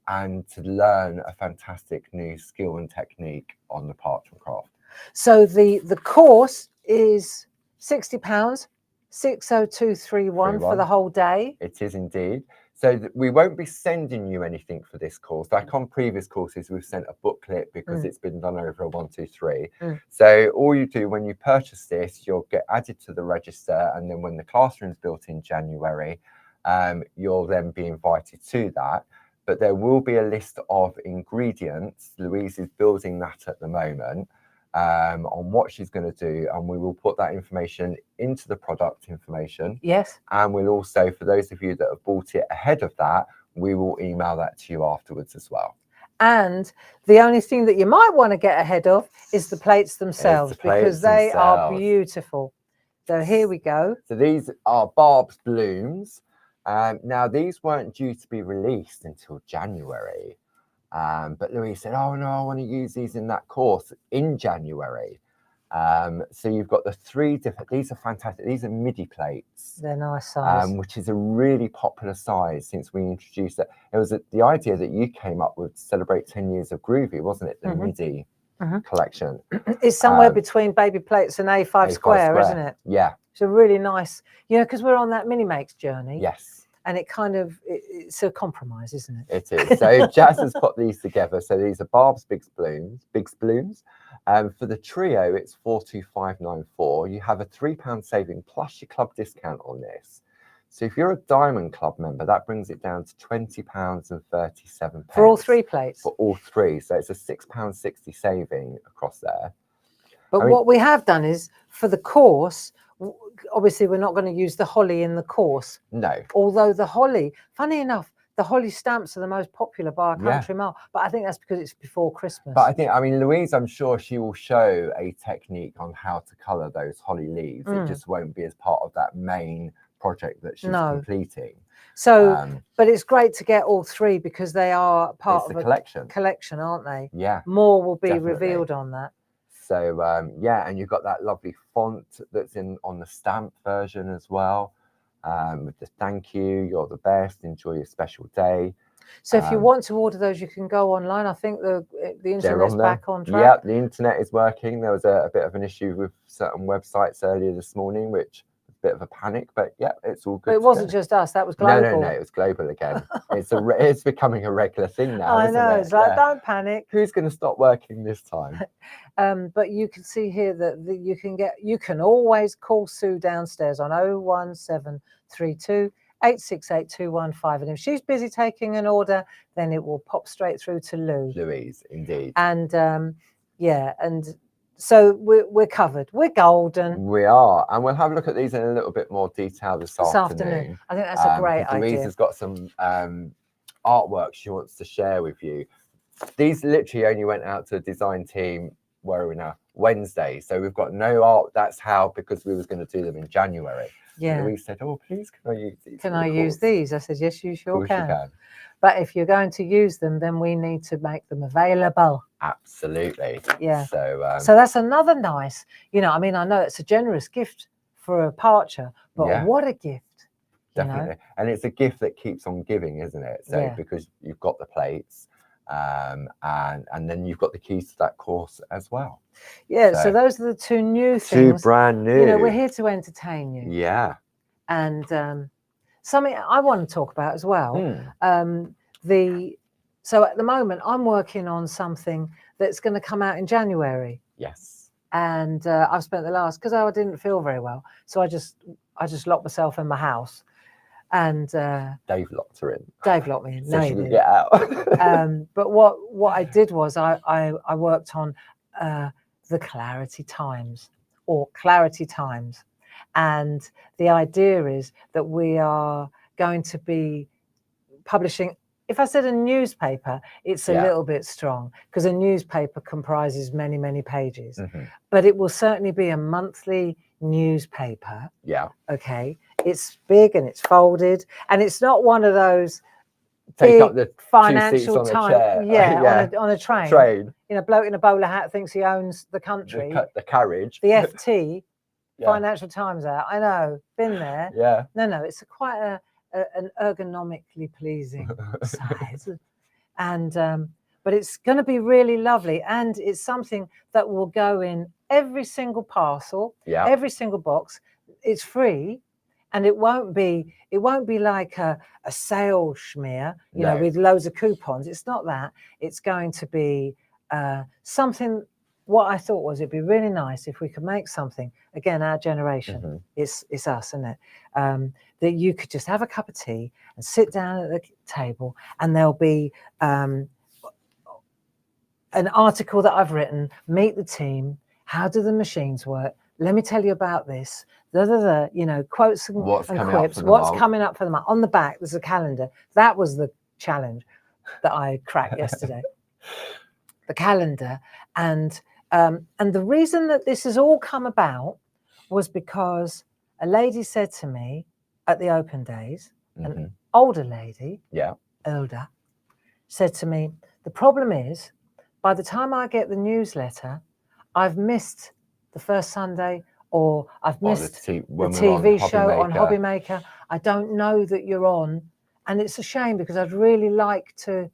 and to learn a fantastic new skill and technique on the parchment craft. So the course is £60, 60231 for the whole day. It is indeed. So we won't be sending you anything for this course. Like on previous courses, we've sent a booklet because it's been done over a 1, 2, 3. So all you do when you purchase this, you'll get added to the register. And then when the classroom's built in January, you'll then be invited to that. But there will be a list of ingredients. Louise is building that at the moment on what she's going to do, and we will put that information into the product information. Yes. And we'll also, for those of you that have bought it ahead of that, we will email that to you afterwards as well. And the only thing that you might want to get ahead of is the plates themselves, because they are beautiful. So here we go. So these are Barb's Blooms. Now, these weren't due to be released until January. But Louise said, oh, no, I want to use these in that course in January. So you've got the 3 different, these are fantastic. These are MIDI plates. They're nice size. Which is a really popular size since we introduced it. It was the idea that you came up with to celebrate 10 years of Groovy, wasn't it? The MIDI collection. It's somewhere between baby plates and A5 square, isn't it? Yeah. It's a really nice, because we're on that mini makes journey. Yes. And it kind of, it's a compromise, isn't it? It is. So Jazz has put these together. So these are Barb's Big Blooms. For the trio, it's 42594. You have a £3 saving plus your club discount on this. So if you're a Diamond Club member, that brings it down to £20.37. For all 3 plates? For all 3. So it's a £6.60 saving across there. But what we have done is, for the course, obviously we're not going to use the holly in the course. No. Although the holly, funny enough, the holly stamps are the most popular by a country mile. But I think that's because it's before Christmas. But I mean, Louise, I'm sure she will show a technique on how to colour those holly leaves. It just won't be as part of that main project that she's completing. So, but it's great to get all 3 because they are part of a collection, aren't they? Yeah. More will be revealed on that. So and you've got that lovely font that's on the stamp version as well, with the thank you, you're the best, enjoy your special day. So if you want to order those, you can go online. I think the internet's back on track. Yeah, the internet is working. There was a bit of an issue with certain websites earlier this morning, which was a bit of a panic, but yeah, it's all good. But it wasn't just us, that was global. No, it was global again. It's becoming a regular thing now. I know, it's like, don't panic. Who's going to stop working this time? But you can see here that you can always call Sue downstairs on 01732 868 and if she's busy taking an order, then it will pop straight through to Louise, indeed. And and so we're covered. We're golden. We are, and we'll have a look at these in a little bit more detail this afternoon. I think that's a great idea. Louise has got some artwork she wants to share with you. These literally only went out to the design team, where are we now? Wednesday. So we've got no art. That's how, because we was going to do them in January. Yeah. And Louise said, oh, please, can I use these? Can I use these? I said, yes, you sure can. You can. But if you're going to use them, then we need to make them available. Absolutely. Yeah. So that's another nice, I mean, I know it's a generous gift for a parcher, but what a gift. Definitely. And it's a gift that keeps on giving, isn't it? So because you've got the plates, and then you've got the keys to that course as well. Yeah, so those are the 2 new things. 2 brand new. We're here to entertain you. Yeah. And something I want to talk about as well. Mm. So at the moment, I'm working on something that's going to come out in January. Yes. And I've spent the last, because I didn't feel very well, so I just locked myself in my house, and Dave locked her in. Dave locked me in. So No, she he could didn't. get out. But what I did was I worked on the Clarity Times, or Clarity Times, and the idea is that we are going to be publishing. If I said a newspaper, it's a Yeah. little bit strong, because a newspaper comprises many, many pages. Mhm. But it will certainly be a monthly newspaper. Yeah. Okay, it's big and it's folded, and it's not one of those Take big up the 2 seats financial on a time. chair. Yeah, Yeah. on a train. Train. You know, bloke in a bowler hat thinks he owns the country. The carriage. The FT, Yeah. Financial Times out. I know, been there. Yeah. No, it's quite an ergonomically pleasing size, and but it's going to be really lovely, and it's something that will go in every single parcel, Yeah. every single box. It's free, and it won't be like a sale schmear, you know, No. with loads of coupons. It's not that. It's going to be something. What I thought was it'd be really nice if we could make something, again, our generation, Mhm. it's us, isn't it? That you could just have a cup of tea and sit down at the table, and there'll be an article that I've written, meet the team, how do the machines work? Let me tell you about this, you know, quotes and quips, what's coming up for the month. On the back, there's a calendar. That was the challenge that I cracked yesterday. The calendar. And the reason that this has all come about was because a lady said to me at the open days, an older lady, older, said to me, the problem is, by the time I get the newsletter, I've missed the first Sunday, or I've missed the TV show on Hobbymaker. I don't know that you're on. And it's a shame, because I'd really like to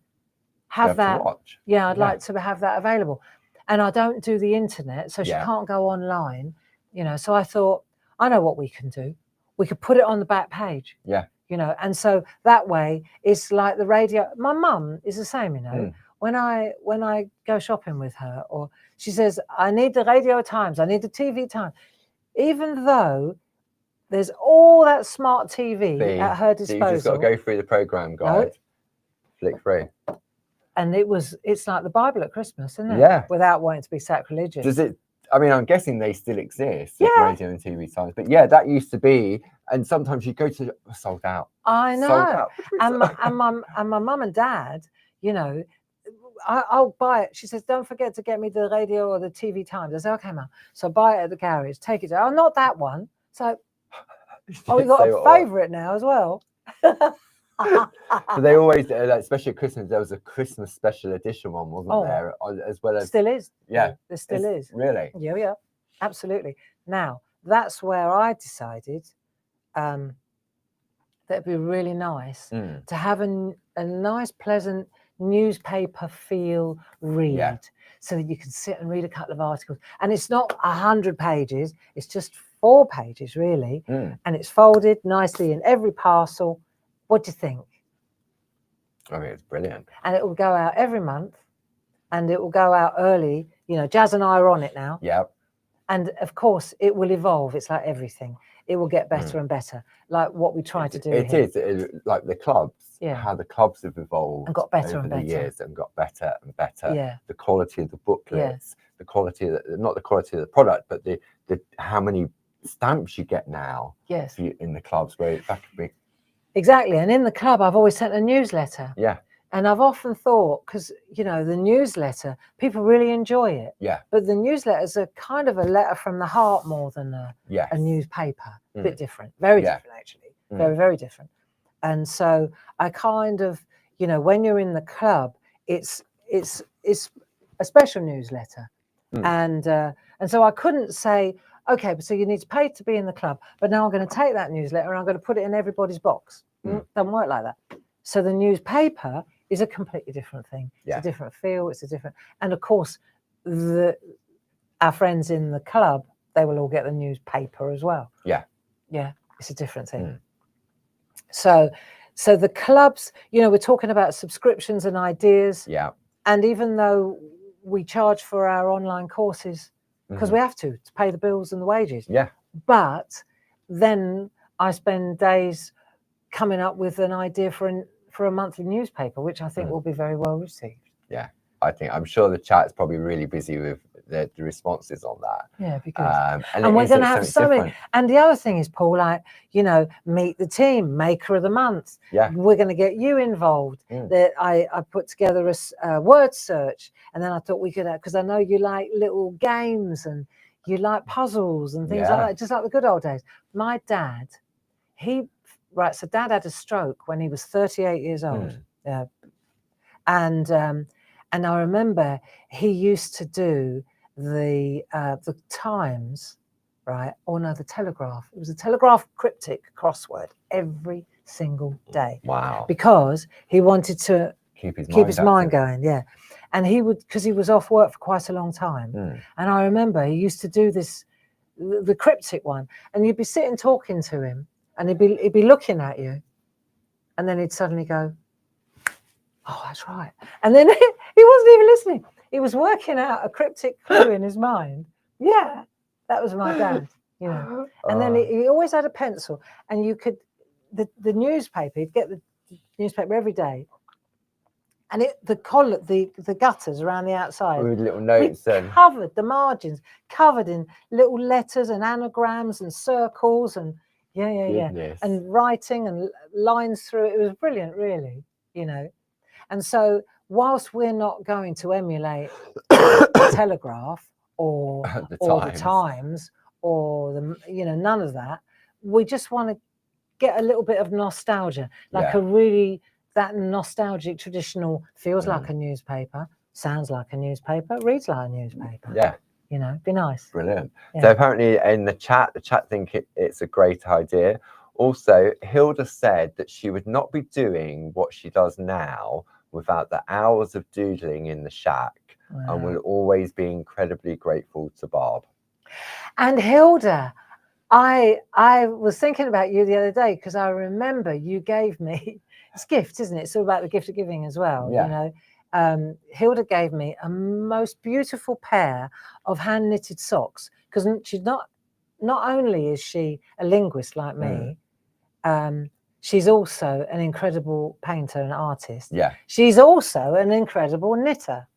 have that. Yeah, I'd like to have that available. And I don't do the internet, so she can't go online, you know. So I thought, I know what we can do. We could put it on the back page. Yeah. You know, and so that way it's like the radio. My mum is the same, you know. When I go shopping with her, or she says, I need the Radio Times, I need the TV Times, even though there's all that smart TV at her disposal. You just got to go through the program guide, flick through. And it's like the Bible at Christmas, isn't it? Yeah. Without wanting to be sacrilegious. Does it? I mean, I'm guessing they still exist, Radio and TV Times. But yeah, that used to be, and sometimes you go to sold out. I know. Sold out. And my mum and dad, you know, I'll buy it. She says, don't forget to get me the radio or the TV Times. I say, okay, Mum. So buy it at the garage, take it. Oh, not that one. So, we got a favourite now as well. So they always, like, especially at Christmas, there was a Christmas special edition one, wasn't there? As well as still is. Yeah, there still is. Really? Yeah, absolutely. Now that's where I decided that it'd be really nice to have a nice, pleasant newspaper feel read, so that you can sit and read a couple of articles, and it's not 100 pages. It's just 4 pages really, and it's folded nicely in every parcel. What do you think? I mean, it's brilliant. And it will go out every month, and it will go out early. You know, Jazz and I are on it now. Yeah. And of course, it will evolve. It's like everything. It will get better and better, like what we try to do. It is like the clubs. Yeah. How the clubs have evolved and got better over and better. the years, and got better and better. Yeah. The quality of the booklets, the quality of not the quality of the product, but the how many stamps you get now. Yes. In the clubs, where that could be. Exactly. And in the club, I've always sent a newsletter. Yeah. And I've often thought, because, you know, the newsletter, people really enjoy it. Yeah. But the newsletters are kind of a letter from the heart more than a newspaper. A bit different. Very different, actually. Very, very different. And so I kind of, you know, when you're in the club, it's a special newsletter. And so I couldn't say, okay, but so you need to pay to be in the club, but now I'm going to take that newsletter and I'm going to put it in everybody's box. Doesn't work like that. So the newspaper is a completely different thing. It's a different feel. It's a different, and of course, our friends in the club, they will all get the newspaper as well. Yeah. Yeah. It's a different thing. Mm. So the clubs, you know, we're talking about subscriptions and ideas. Yeah. And even though we charge for our online courses, because we have to pay the bills and the wages. Yeah. But then I spend days coming up with an idea for a monthly newspaper, which I think will be very well received. Yeah. I'm sure the chat's probably really busy with the responses on that. Yeah, because and we're going to have so many. different. And the other thing is, Paul, like, you know, meet the team, maker of the month. Yeah. We're going to get you involved. That I put together a word search, and then I thought we could, because I know you like little games and you like puzzles and things like that, just like the good old days. My dad, so Dad had a stroke when he was 38 years old. And I remember he used to do the Times, right? Or no, the Telegraph. It was a Telegraph cryptic crossword every single day. Wow. Because he wanted to keep his mind going. Yeah. And he would, because he was off work for quite a long time. And I remember he used to do this, the cryptic one, and you'd be sitting talking to him, and he'd be looking at you, and then he'd suddenly go, "Oh, that's right." And then he wasn't even listening. He was working out a cryptic clue in his mind. Yeah, that was my dad, you know. And then he always had a pencil, and you could, the newspaper, he'd get the newspaper every day, and the gutters around the outside with little notes and covered the margins, covered in little letters and anagrams and circles and and writing and lines through it. It was brilliant, really, you know. And so whilst we're not going to emulate the Telegraph or the Times or none of that, we just want to get a little bit of nostalgia, like that nostalgic traditional, feels like a newspaper, sounds like a newspaper, reads like a newspaper. Yeah. You know, be nice. Brilliant. Yeah. So apparently in the chat think it's a great idea. Also, Hilda said that she would not be doing what she does now without the hours of doodling in the shack, and will always be incredibly grateful to Barb. And Hilda, I was thinking about you the other day, because I remember you gave me, it's gift, isn't it? It's all about the gift of giving as well, you know. Hilda gave me a most beautiful pair of hand knitted socks, because she's not only is she a linguist like me, she's also an incredible painter and artist. Yeah. She's also an incredible knitter.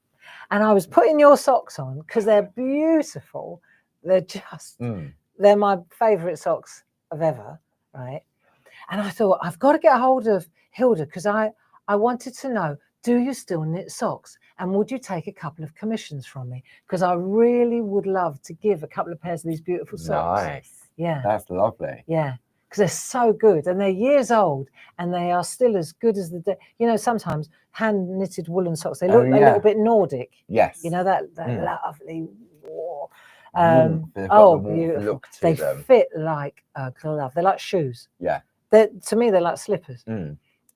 And I was putting your socks on because they're beautiful. They're just, they're my favourite socks of ever, right? And I thought, I've got to get a hold of Hilda, because I wanted to know, do you still knit socks? And would you take a couple of commissions from me? Because I really would love to give a couple of pairs of these beautiful socks. Nice. Yeah. That's lovely. Yeah. Because they're so good, and they're years old, and they are still as good as the day. You know, sometimes hand knitted woolen socks, they look a little bit Nordic. Yes. You know, that lovely war. Beautiful. They fit like a glove. They're like shoes. Yeah. To me, they're like slippers.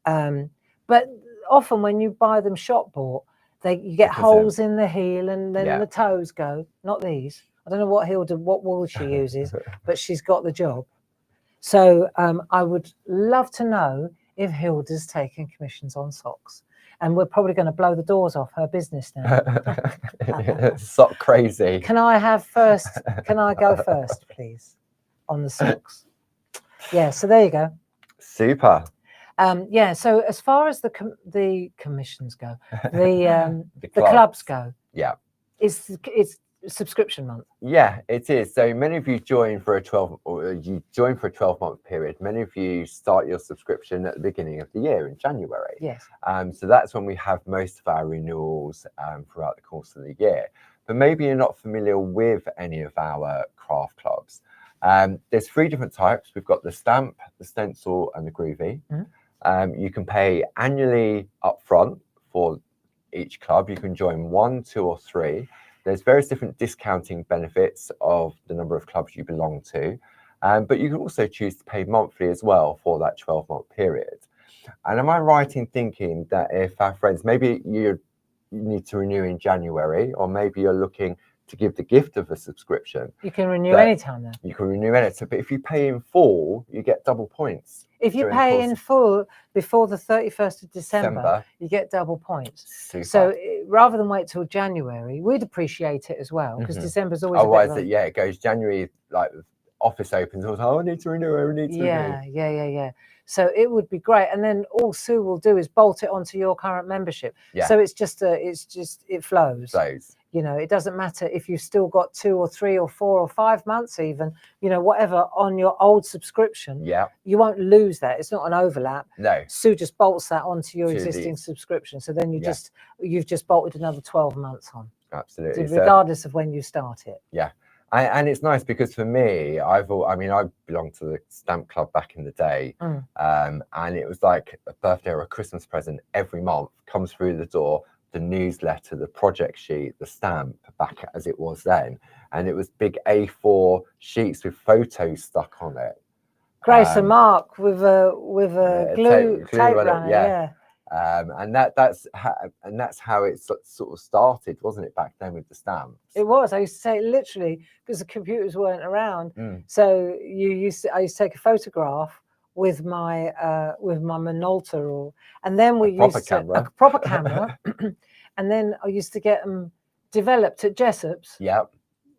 But often when you buy them shop bought, you get holes in the heel, and then the toes go. Not these. I don't know what wool she uses, but she's got the job. So I would love to know if Hilda's taking commissions on socks. And we're probably going to blow the doors off her business now. Sock crazy. Can I go first, please, on the socks? Yeah, so there you go. Super. So as far as the commissions go, the clubs go, it's subscription month. Yeah, it is. So many of you join for a 12-month period. Many of you start your subscription at the beginning of the year in January. Yes. So that's when we have most of our renewals throughout the course of the year. But maybe you're not familiar with any of our craft clubs. There's 3 different types. We've got the stamp, the stencil, and the groovy. You can pay annually upfront for each club. You can join 1, 2, or 3. There's various different discounting benefits of the number of clubs you belong to, but you can also choose to pay monthly as well for that 12-month period. And am I right in thinking that if our friends, maybe you need to renew in January, or maybe you're looking to give the gift of a subscription. You can renew But anytime then. You can renew it. But if you pay in full, you get double points. If you during the pay course in of full before the 31st of December, December. you get double points. Super. So rather than wait till January, we'd appreciate it as well, because December's always Otherwise, a bit of it goes January, like office opens. I was like, oh, I need to renew. I need to renew. Yeah. So it would be great, and then all Sue will do is bolt it onto your current membership. Yeah. So it flows. Flows. You know, it doesn't matter if you've still got 2 or 3 or 4 or 5 months, even, you know, whatever on your old subscription. Yeah. You won't lose that. It's not an overlap. No. Sue just bolts that onto your To existing these. subscription. So then you've just bolted another 12 months on, Absolutely. regardless of when you start it. Yeah. And it's nice because for me, I belonged to the Stamp Club back in the day. And it was like a birthday or a Christmas present every month comes through the door, the newsletter, the project sheet, the stamp back as it was then. And it was big A4 sheets with photos stuck on it. Grace and Mark with a glue tape runner, yeah. And that's how it sort of started, wasn't it, back then with the stamps? It was. I used to say literally, because the computers weren't around. So I used to take a photograph with my Minolta, and then we used a proper camera, and then I used to get them developed at Jessop's. Yep.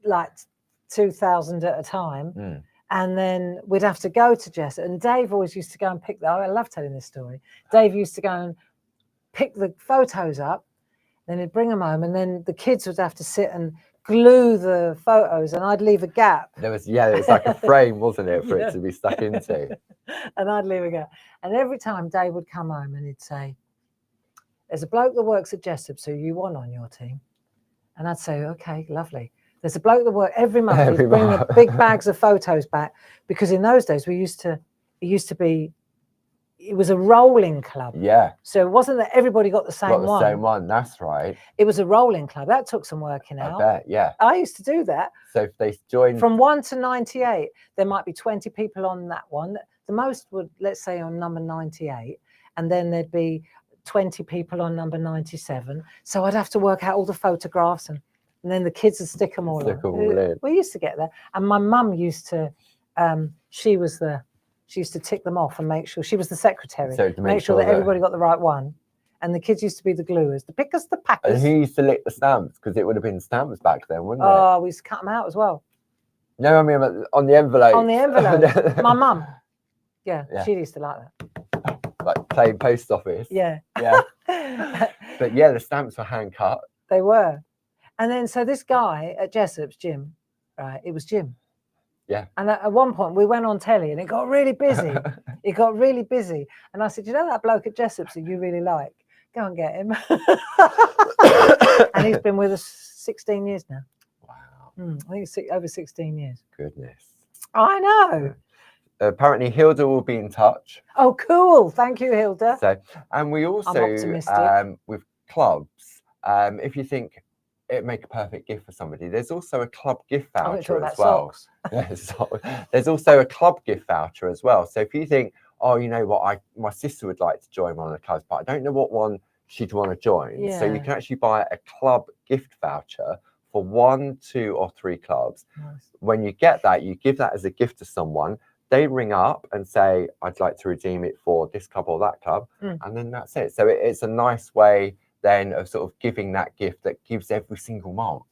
Like 2,000 at a time. And then we'd have to go to Jessop, and Dave always used to go and pick that. I love telling this story. Dave used to go and pick the photos up, then he'd bring them home, and then the kids would have to sit and glue the photos, and I'd leave a gap. There was like a frame, wasn't it, for it to be stuck into? And I'd leave a gap. And every time Dave would come home and he'd say, there's a bloke that works at Jessop's who you want on your team. And I'd say, okay, lovely. There's a bloke that works every month. He'd bring the big bags of photos back, because in those days it was a rolling club. Yeah. So it wasn't that everybody got the same one. Same one, that's right. It was a rolling club. That took some working out. I bet, yeah. I used to do that. So if they joined from 1 to 98, there might be 20 people on that one. The most would, let's say, on number 98, and then there'd be 20 people on number 97. So I'd have to work out all the photographs, and then the kids would stick them all in. We used to get there. And my mum used to, she used to tick them off and make sure, she was the secretary, so to make sure that everybody got the right one. And the kids used to be the gluers, the pickers, the packers. And who used to lick the stamps? Because it would have been stamps back then, wouldn't it? Oh, we used to cut them out as well. No, I mean on the envelope. On the envelope. My mum. Yeah, she used to like that. Like plain post office. Yeah. Yeah. But yeah, the stamps were hand cut. They were. And then, so this guy at Jessop's, Jim, right, it was Jim. Yeah. And at one point we went on telly and it got really busy. It got really busy. And I said, you know that bloke at Jessop's that you really like? Go and get him. And he's been with us 16 years now. Wow. I think it's over 16 years. Goodness. I know. Apparently Hilda will be in touch. Oh, cool. Thank you, Hilda. So, and we also, with clubs, if you think it'd make a perfect gift for somebody, there's also a club gift voucher as well. There's also a club gift voucher as well. So if you think, oh, you know what, my sister would like to join one of the clubs, but I don't know what one she'd want to join. Yeah. So you can actually buy a club gift voucher for 1, 2, or 3 clubs. Nice. When you get that, you give that as a gift to someone. They ring up and say, I'd like to redeem it for this club or that club. And then that's it. So it's a nice way then of sort of giving that gift that gives every single month.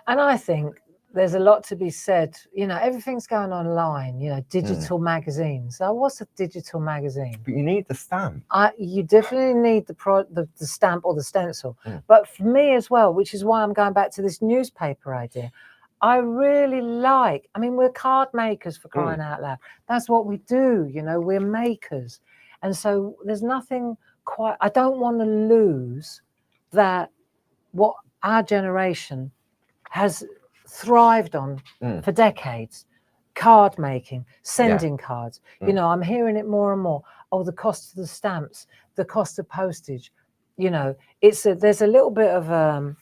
And I think there's a lot to be said. You know, everything's going online, you know, digital magazines. So what's a digital magazine? But you need the stamp. You definitely need the stamp or the stencil. But for me as well, which is why I'm going back to this newspaper idea, I really like, I mean, we're card makers, for crying out loud. That's what we do, you know, we're makers. And so there's nothing quite, I don't want to lose that, what our generation has thrived on for decades. Card making, sending cards. You know, I'm hearing it more and more. Oh, the cost of the stamps, the cost of postage. You know, there's a little bit of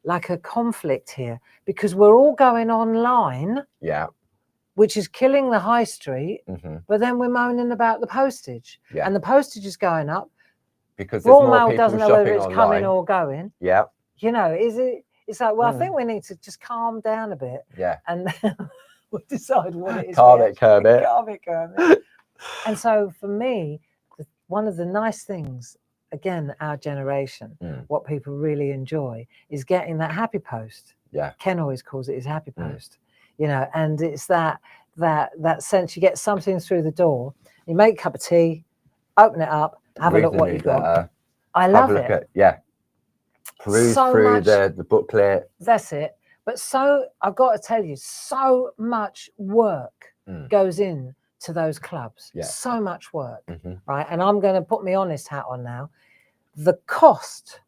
like a conflict here, because we're all going online, which is killing the high street, but then we're moaning about the postage, and the postage is going up because Royal Mail doesn't know whether it's online. coming or going. You know, is It's like, well, I think we need to just calm down a bit, Yeah. and we'll decide what it is. Calm it, curb it. Calm it, curb it. And so for me, one of the nice things, again, our generation, what people really enjoy is getting that happy post. Yeah. Ken always calls it his happy post, you know, and it's that sense you get something through the door, you make a cup of tea, open it up, have a look what you've got. I love it. Peruse So through much- the booklet. That's it. But so I've got to tell you, so much work goes in to those clubs. Yeah. So much work, Mm-hmm. right? And I'm going to put my honest hat on now. The cost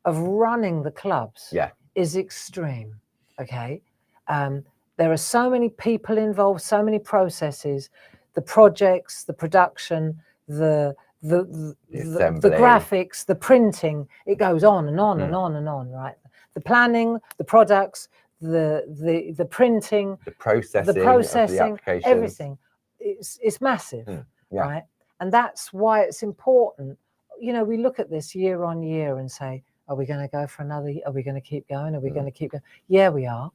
of running the clubs is extreme. Okay. There are so many people involved, so many processes, the projects, the production, the graphics, the printing, it goes on and on and on and on, right? The planning, the products, the printing, the processing, of the applications. everything. It's massive, right? And that's why it's important. You know, we look at this year on year and say, are we going to go for another? Are we going to keep going? Are we going to keep going? Yeah, we are.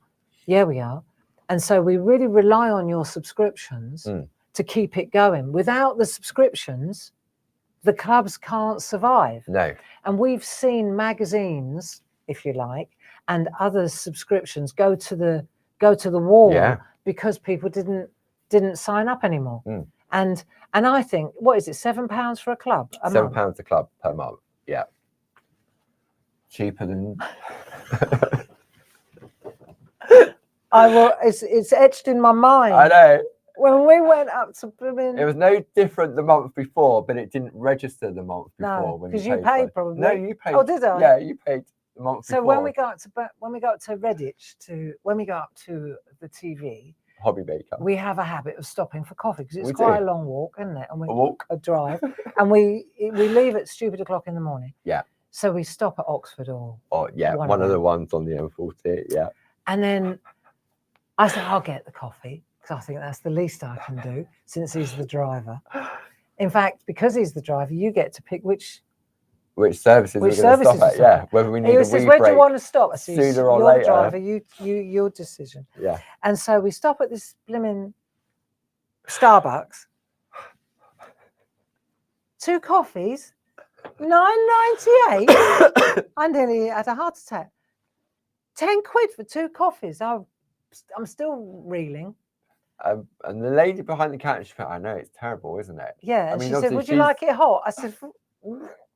Yeah, we are. And so we really rely on your subscriptions to keep it going. Without the subscriptions, the clubs can't survive. No. And we've seen magazines, if you like, and other subscriptions go to the wall because people didn't sign up anymore. And I think, what is it, £7 for a club? £7 a club per month. Yeah. Cheaper than it's etched in my mind. I know. When we went up to it was no different the month before, but it didn't register the month before. No, when because you paid probably. No, you paid. Oh, did I? Yeah, you paid the month before. So when we go up to Redditch, when we go up to the TV, Hobby Maker, we have a habit of stopping for coffee because it's quite a long walk, isn't it? And a drive, and we leave at stupid o'clock in the morning. Yeah. So we stop at Oxford or one of the ones on the M40. Yeah. And then I said, I'll get the coffee because I think that's the least I can do since he's the driver. In fact, because he's the driver, you get to pick which services we're going to stop at. Yeah, whether we need he says, where do you want to stop? I said, sooner or you're later. The driver, your decision. Yeah. And so we stop at this blimmin' Starbucks. 2 coffees, £9.98. I nearly had a heart attack. 10 quid for 2 coffees. I'm still reeling. And the lady behind the counter, she went, I know, it's terrible, isn't it? Yeah, and she said, would you like it hot? I said,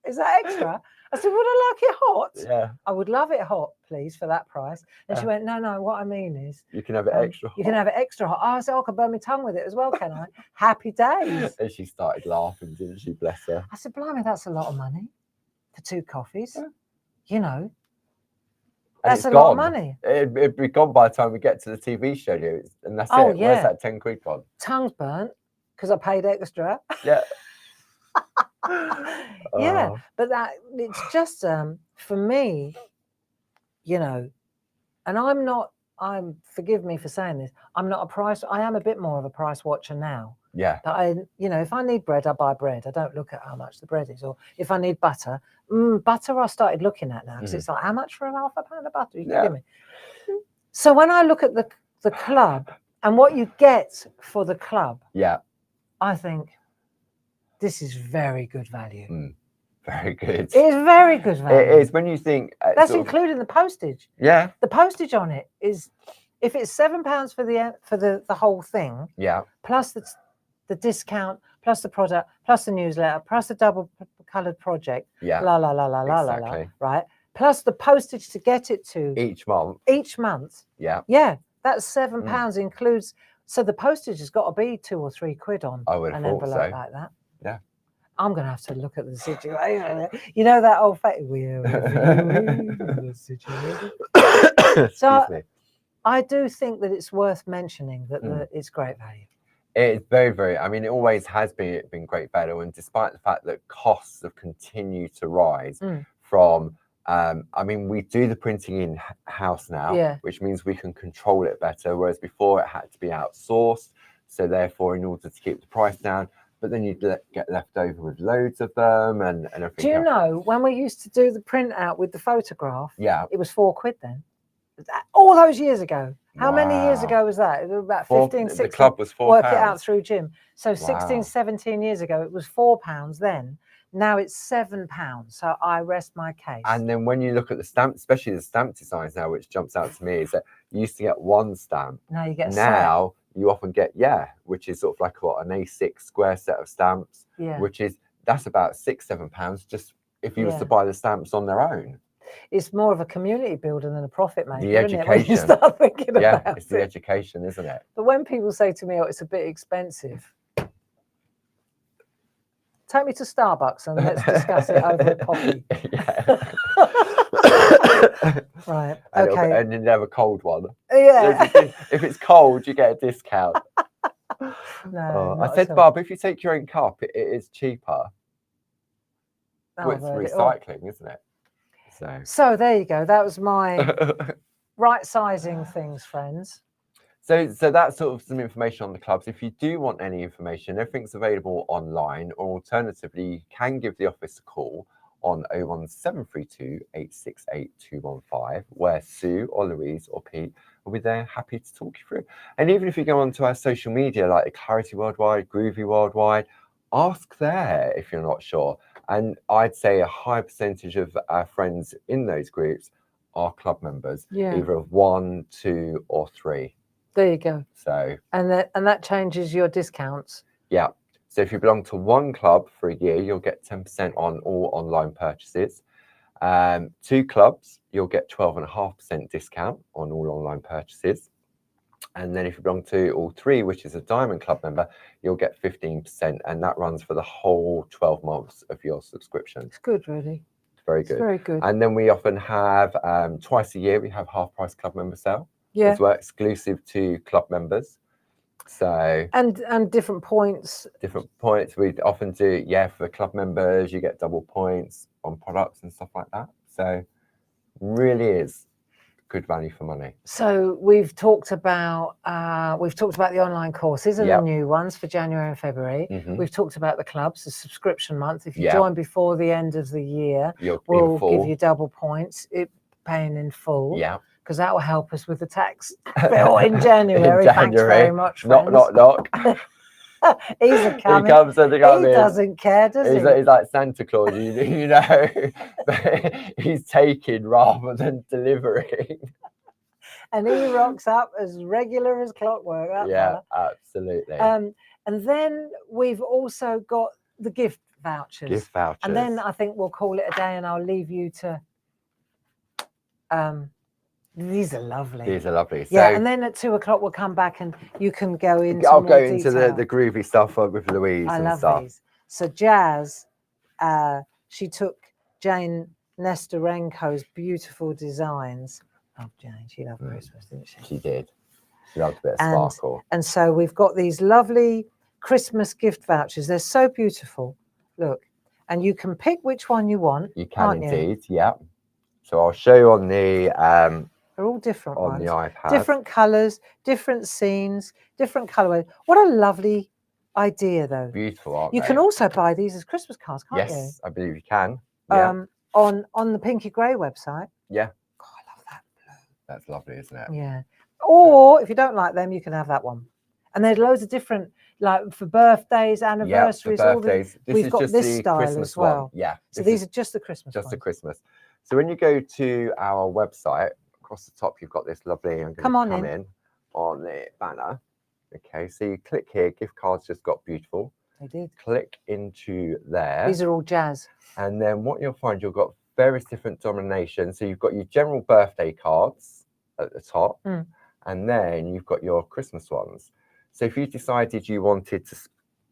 is that extra? I said, would I like it hot? Yeah. I would love it hot, please, for that price. And she went, no, what I mean is... You can have it extra hot. You can have it extra hot. I said, I can burn my tongue with it as well, can I? Happy days. And she started laughing, didn't she? Bless her. I said, blimey, that's a lot of money for 2 coffees. Yeah. You know. That's a lot of money. It'd be gone by the time we get to the TV show, and that's it. Yeah. Where's that 10 quid gone? Tongue's burnt because I paid extra. Yeah. Yeah, but it's just for me, you know, and forgive me for saying this, I am a bit more of a price watcher now. Yeah. But if I need bread, I buy bread. I don't look at how much the bread is. Or if I need butter, butter I started looking at now because it's like, how much for half a pound of butter? Are you kidding me? So when I look at the club and what you get for the club, I think this is very good value. Very good. It is very good value. It is when you think that's including the postage. Yeah. The postage on it is, if it's £7 for the whole thing. Yeah. Plus the discount, plus the product, plus the newsletter, plus the double coloured project. Yeah. La la la la la la la. Right. Plus the postage to get it to each month. Yeah. Yeah. That's £7 includes. So the postage has got to be 2 or 3 quid on an envelope like that. Yeah. I'm going to have to look at the situation. You know that old situation. So I do think that it's worth mentioning that it's great value. It's very, very. I mean, it always has been great value, and despite the fact that costs have continued to rise from. I mean, we do the printing in house now, which means we can control it better. Whereas before, it had to be outsourced. So therefore, in order to keep the price down, but then you'd get left over with loads of them and everything. Do you know when we used to do the print out with the photograph? Yeah, it was 4 quid then. all those years ago. How many years Wow. ago was that? It was about Four- 15, the 16. club was £4. Work it out through Jim. So 16, Wow. 17 years ago, it was £4 then. Now it's £7. So I rest my case. And then when you look at the stamp, especially the stamp designs now, which jumps out to me, is that you used to get one stamp. now you get a set. Now you often get, which is sort of like what, an A6 square set of stamps, Yeah. that's about £6-7 just if you was to Yeah. buy the stamps on their own. It's more of a community builder than a profit maker, The isn't it, when you education. start thinking Yeah, about it's the it. education, isn't it? But when people say to me, oh, it's a bit expensive, take me to Starbucks and let's discuss it over a coffee. Right. Okay. And you have a cold one. Yeah. If it's cold, you get a discount. No, I not said, at all. Bob, if you take your own cup, it is cheaper. Oh, It's I've heard it all. recycling, isn't it? So there you go. That was my right sizing things, friends. So that's sort of some information on the clubs. If you do want any information, everything's available online, or alternatively, you can give the office a call on 01732 868 215, where Sue or Louise or Pete will be there happy to talk you through. And even if you go onto our social media, like Clarity Worldwide, Groovy Worldwide, ask there if you're not sure. And I'd say a high percentage of our friends in those groups are club members, either of 1, 2, or 3. There you go. So and that changes your discounts. Yeah. So if you belong to one club for a year, you'll get 10% on all online purchases. 2 clubs, you'll get 12.5% discount on all online purchases. And then if you belong to all 3, which is a Diamond Club member, you'll get 15%, and that runs for the whole 12 months of your subscription. It's good, really. It's very good. It's very good. And then we often have twice a year we have half price club member sale as well, exclusive to club members. So and different points. We often do, for club members, you get double points on products and stuff like that. So really is good value for money. So we've talked about the online courses and the new ones for January and February. We've talked about the clubs, the subscription month. If you join before the end of the year, we'll give you double points. Paying in full. Yeah. Because that will help us with the tax bill in January. Thanks very much, friends. Knock. He's a coming. He comes and he doesn't care, does he? He's like Santa Claus, you know. He's taking rather than delivering. And he rocks up as regular as clockwork. Yeah, absolutely. And then we've also got the gift vouchers. And then I think we'll call it a day, and I'll leave you to. These are lovely. So, and then at 2 o'clock we'll come back and you can go into. I'll go into the groovy stuff with Louise. I love stuff. These. So Jazz, she took Jane Nesterenko's beautiful designs. Oh, Jane, she loved Christmas, didn't she? She did. She loved a bit of sparkle. And so we've got these lovely Christmas gift vouchers. They're so beautiful. Look, and you can pick which one you want. You can indeed, yeah. So I'll show you on the they're all different on ones. The iPad. Different colours, different scenes, different colourways. What a lovely idea, though. Beautiful, aren't they? You can also buy these as Christmas cards, can't you? Yes, I believe you can. Yeah. On the Pinky Grey website. Yeah. God, I love that blue. That's lovely, isn't it? Yeah. Or if you don't like them, you can have that one. And there's loads of different, like for birthdays, anniversaries. Yeah, for birthdays. We've got this style Christmas as well. One. Yeah. So these are just the Christmas ones. Just the Christmas. So when you go to our website, across the top, you've got this lovely. I'm going to come in on the banner. Okay, so you click here. Gift cards just got beautiful. They did. Click into there. These are all Jazz. And then what you'll find, you've got various different denominations. So you've got your general birthday cards at the top, and then you've got your Christmas ones. So if you decided you wanted to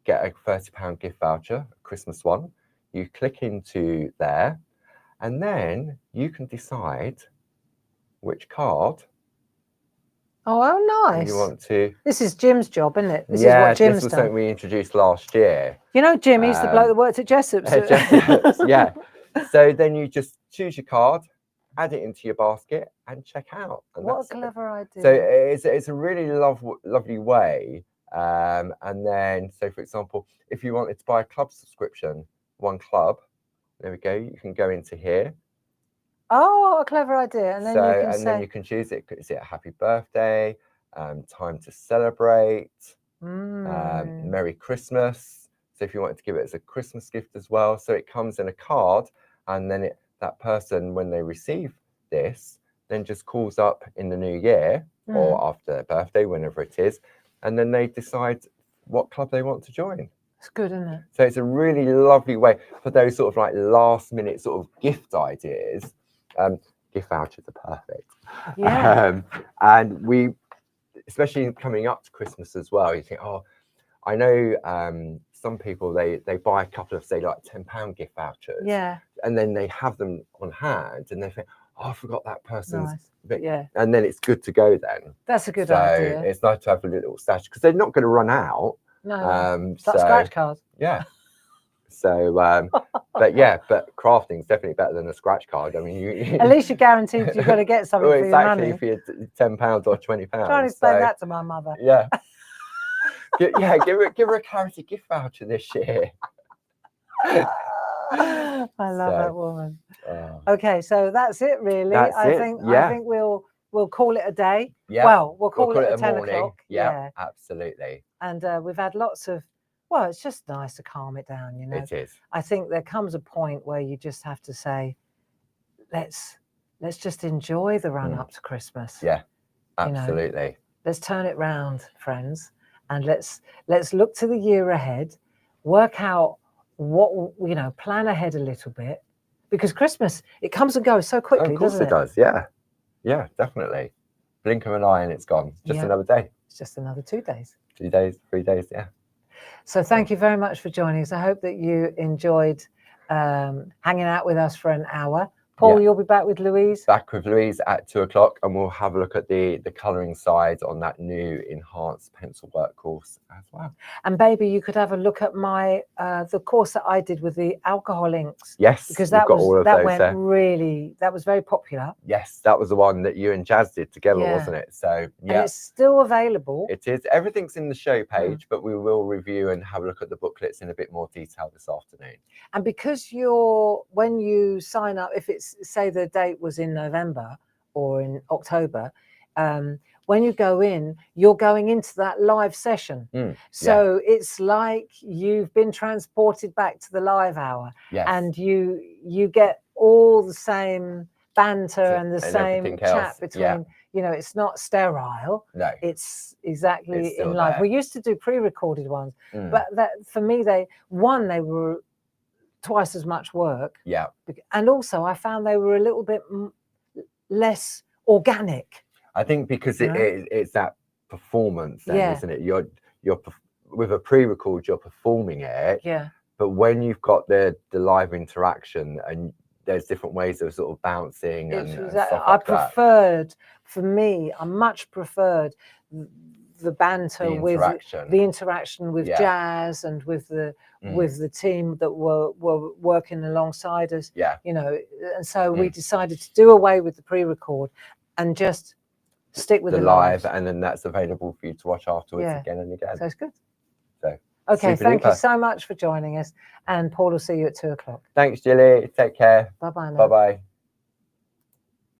get a £30 gift voucher, a Christmas one, you click into there, and then you can decide which card. Oh, how nice. You want to. This is Jim's job, isn't it? This is what Jim's this was done. something we introduced last year. You know, Jim, he's the bloke that worked at Jessop's. Yeah. So then you just choose your card, add it into your basket, and check out. And what a clever idea. So it's a really lovely way. And then, so for example, if you wanted to buy a club subscription, one club, there we go. You can go into here, Oh, what a clever idea. And then So, you can and say, then you can choose it. Is it a happy birthday? Time to celebrate? Merry Christmas. So if you wanted to give it as a Christmas gift as well, so it comes in a card, and then that person, when they receive this, then just calls up in the new year or after their birthday, whenever it is, and then they decide what club they want to join. It's good, isn't it? So it's a really lovely way for those sort of like last minute sort of gift ideas. Gift vouchers are perfect. Yeah. And we, especially coming up to Christmas as well, you think, oh, I know some people, they buy a couple of, say, like £10 gift vouchers. Yeah. And then they have them on hand and they think, oh, I forgot that person's. Nice. Bit. Yeah. And then it's good to go then. That's a good idea. It's nice to have a little stash because they're not going to run out. No. It's like scratch cards. Yeah. So, but crafting is definitely better than a scratch card. I mean, at least you're guaranteed you've got to get something for your money. Exactly, for your £10 or £20. Trying to explain that to my mother. Yeah. Give her a Clarity gift voucher this year. I love that woman. Okay, so that's it, really. I think we'll call it a day. Yeah. Well, we'll call it a 10 morning. o'clock. Yeah, absolutely. And we've had lots of. Well, it's just nice to calm it down, you know. It is. I think there comes a point where you just have to say, let's just enjoy the run up to Christmas. Yeah, absolutely. You know, let's turn it round, friends, and let's look to the year ahead, work out what, you know, plan ahead a little bit, because Christmas, it comes and goes so quickly, doesn't it? Of course it does, yeah, definitely. Blink of an eye and it's gone. Just another day. It's just another 2 days. 2 days, 3 days, yeah. So thank you very much for joining us. I hope that you enjoyed hanging out with us for an hour. Paul, you'll be back with Louise? Back with Louise at 2 o'clock, and we'll have a look at the colouring side on that new enhanced pencil work course as well. And baby, you could have a look at my the course that I did with the alcohol inks. Yes, because that was very popular. Yes, that was the one that you and Jazz did together, wasn't it? So and it's still available. It is. Everything's in the show page, but we will review and have a look at the booklets in a bit more detail this afternoon. And because when you sign up, if it's, say the date was in November or in October, when you go in, you're going into that live session. So it's like you've been transported back to the live hour, and you get all the same banter and the same chat between, you know, it's not sterile. No, it's exactly in live. We used to do pre-recorded ones, but that for me, they were twice as much work. Yeah. And also I found they were a little bit less organic. I think because it's that performance then, isn't it? You're with a pre-record, you're performing it. Yeah. But when you've got the live interaction and there's different ways of sort of bouncing and stuff like that. I much preferred the banter with the interaction with Jazz and with the team that were working alongside us. Yeah. You know, and so we decided to do away with the pre-record and just stick with the live, and then that's available for you to watch afterwards again and again. So it's good. So okay, thank you so much for joining us, and Paul will see you at 2 o'clock. Thanks, Jilly. Take care. Bye bye now. Bye bye.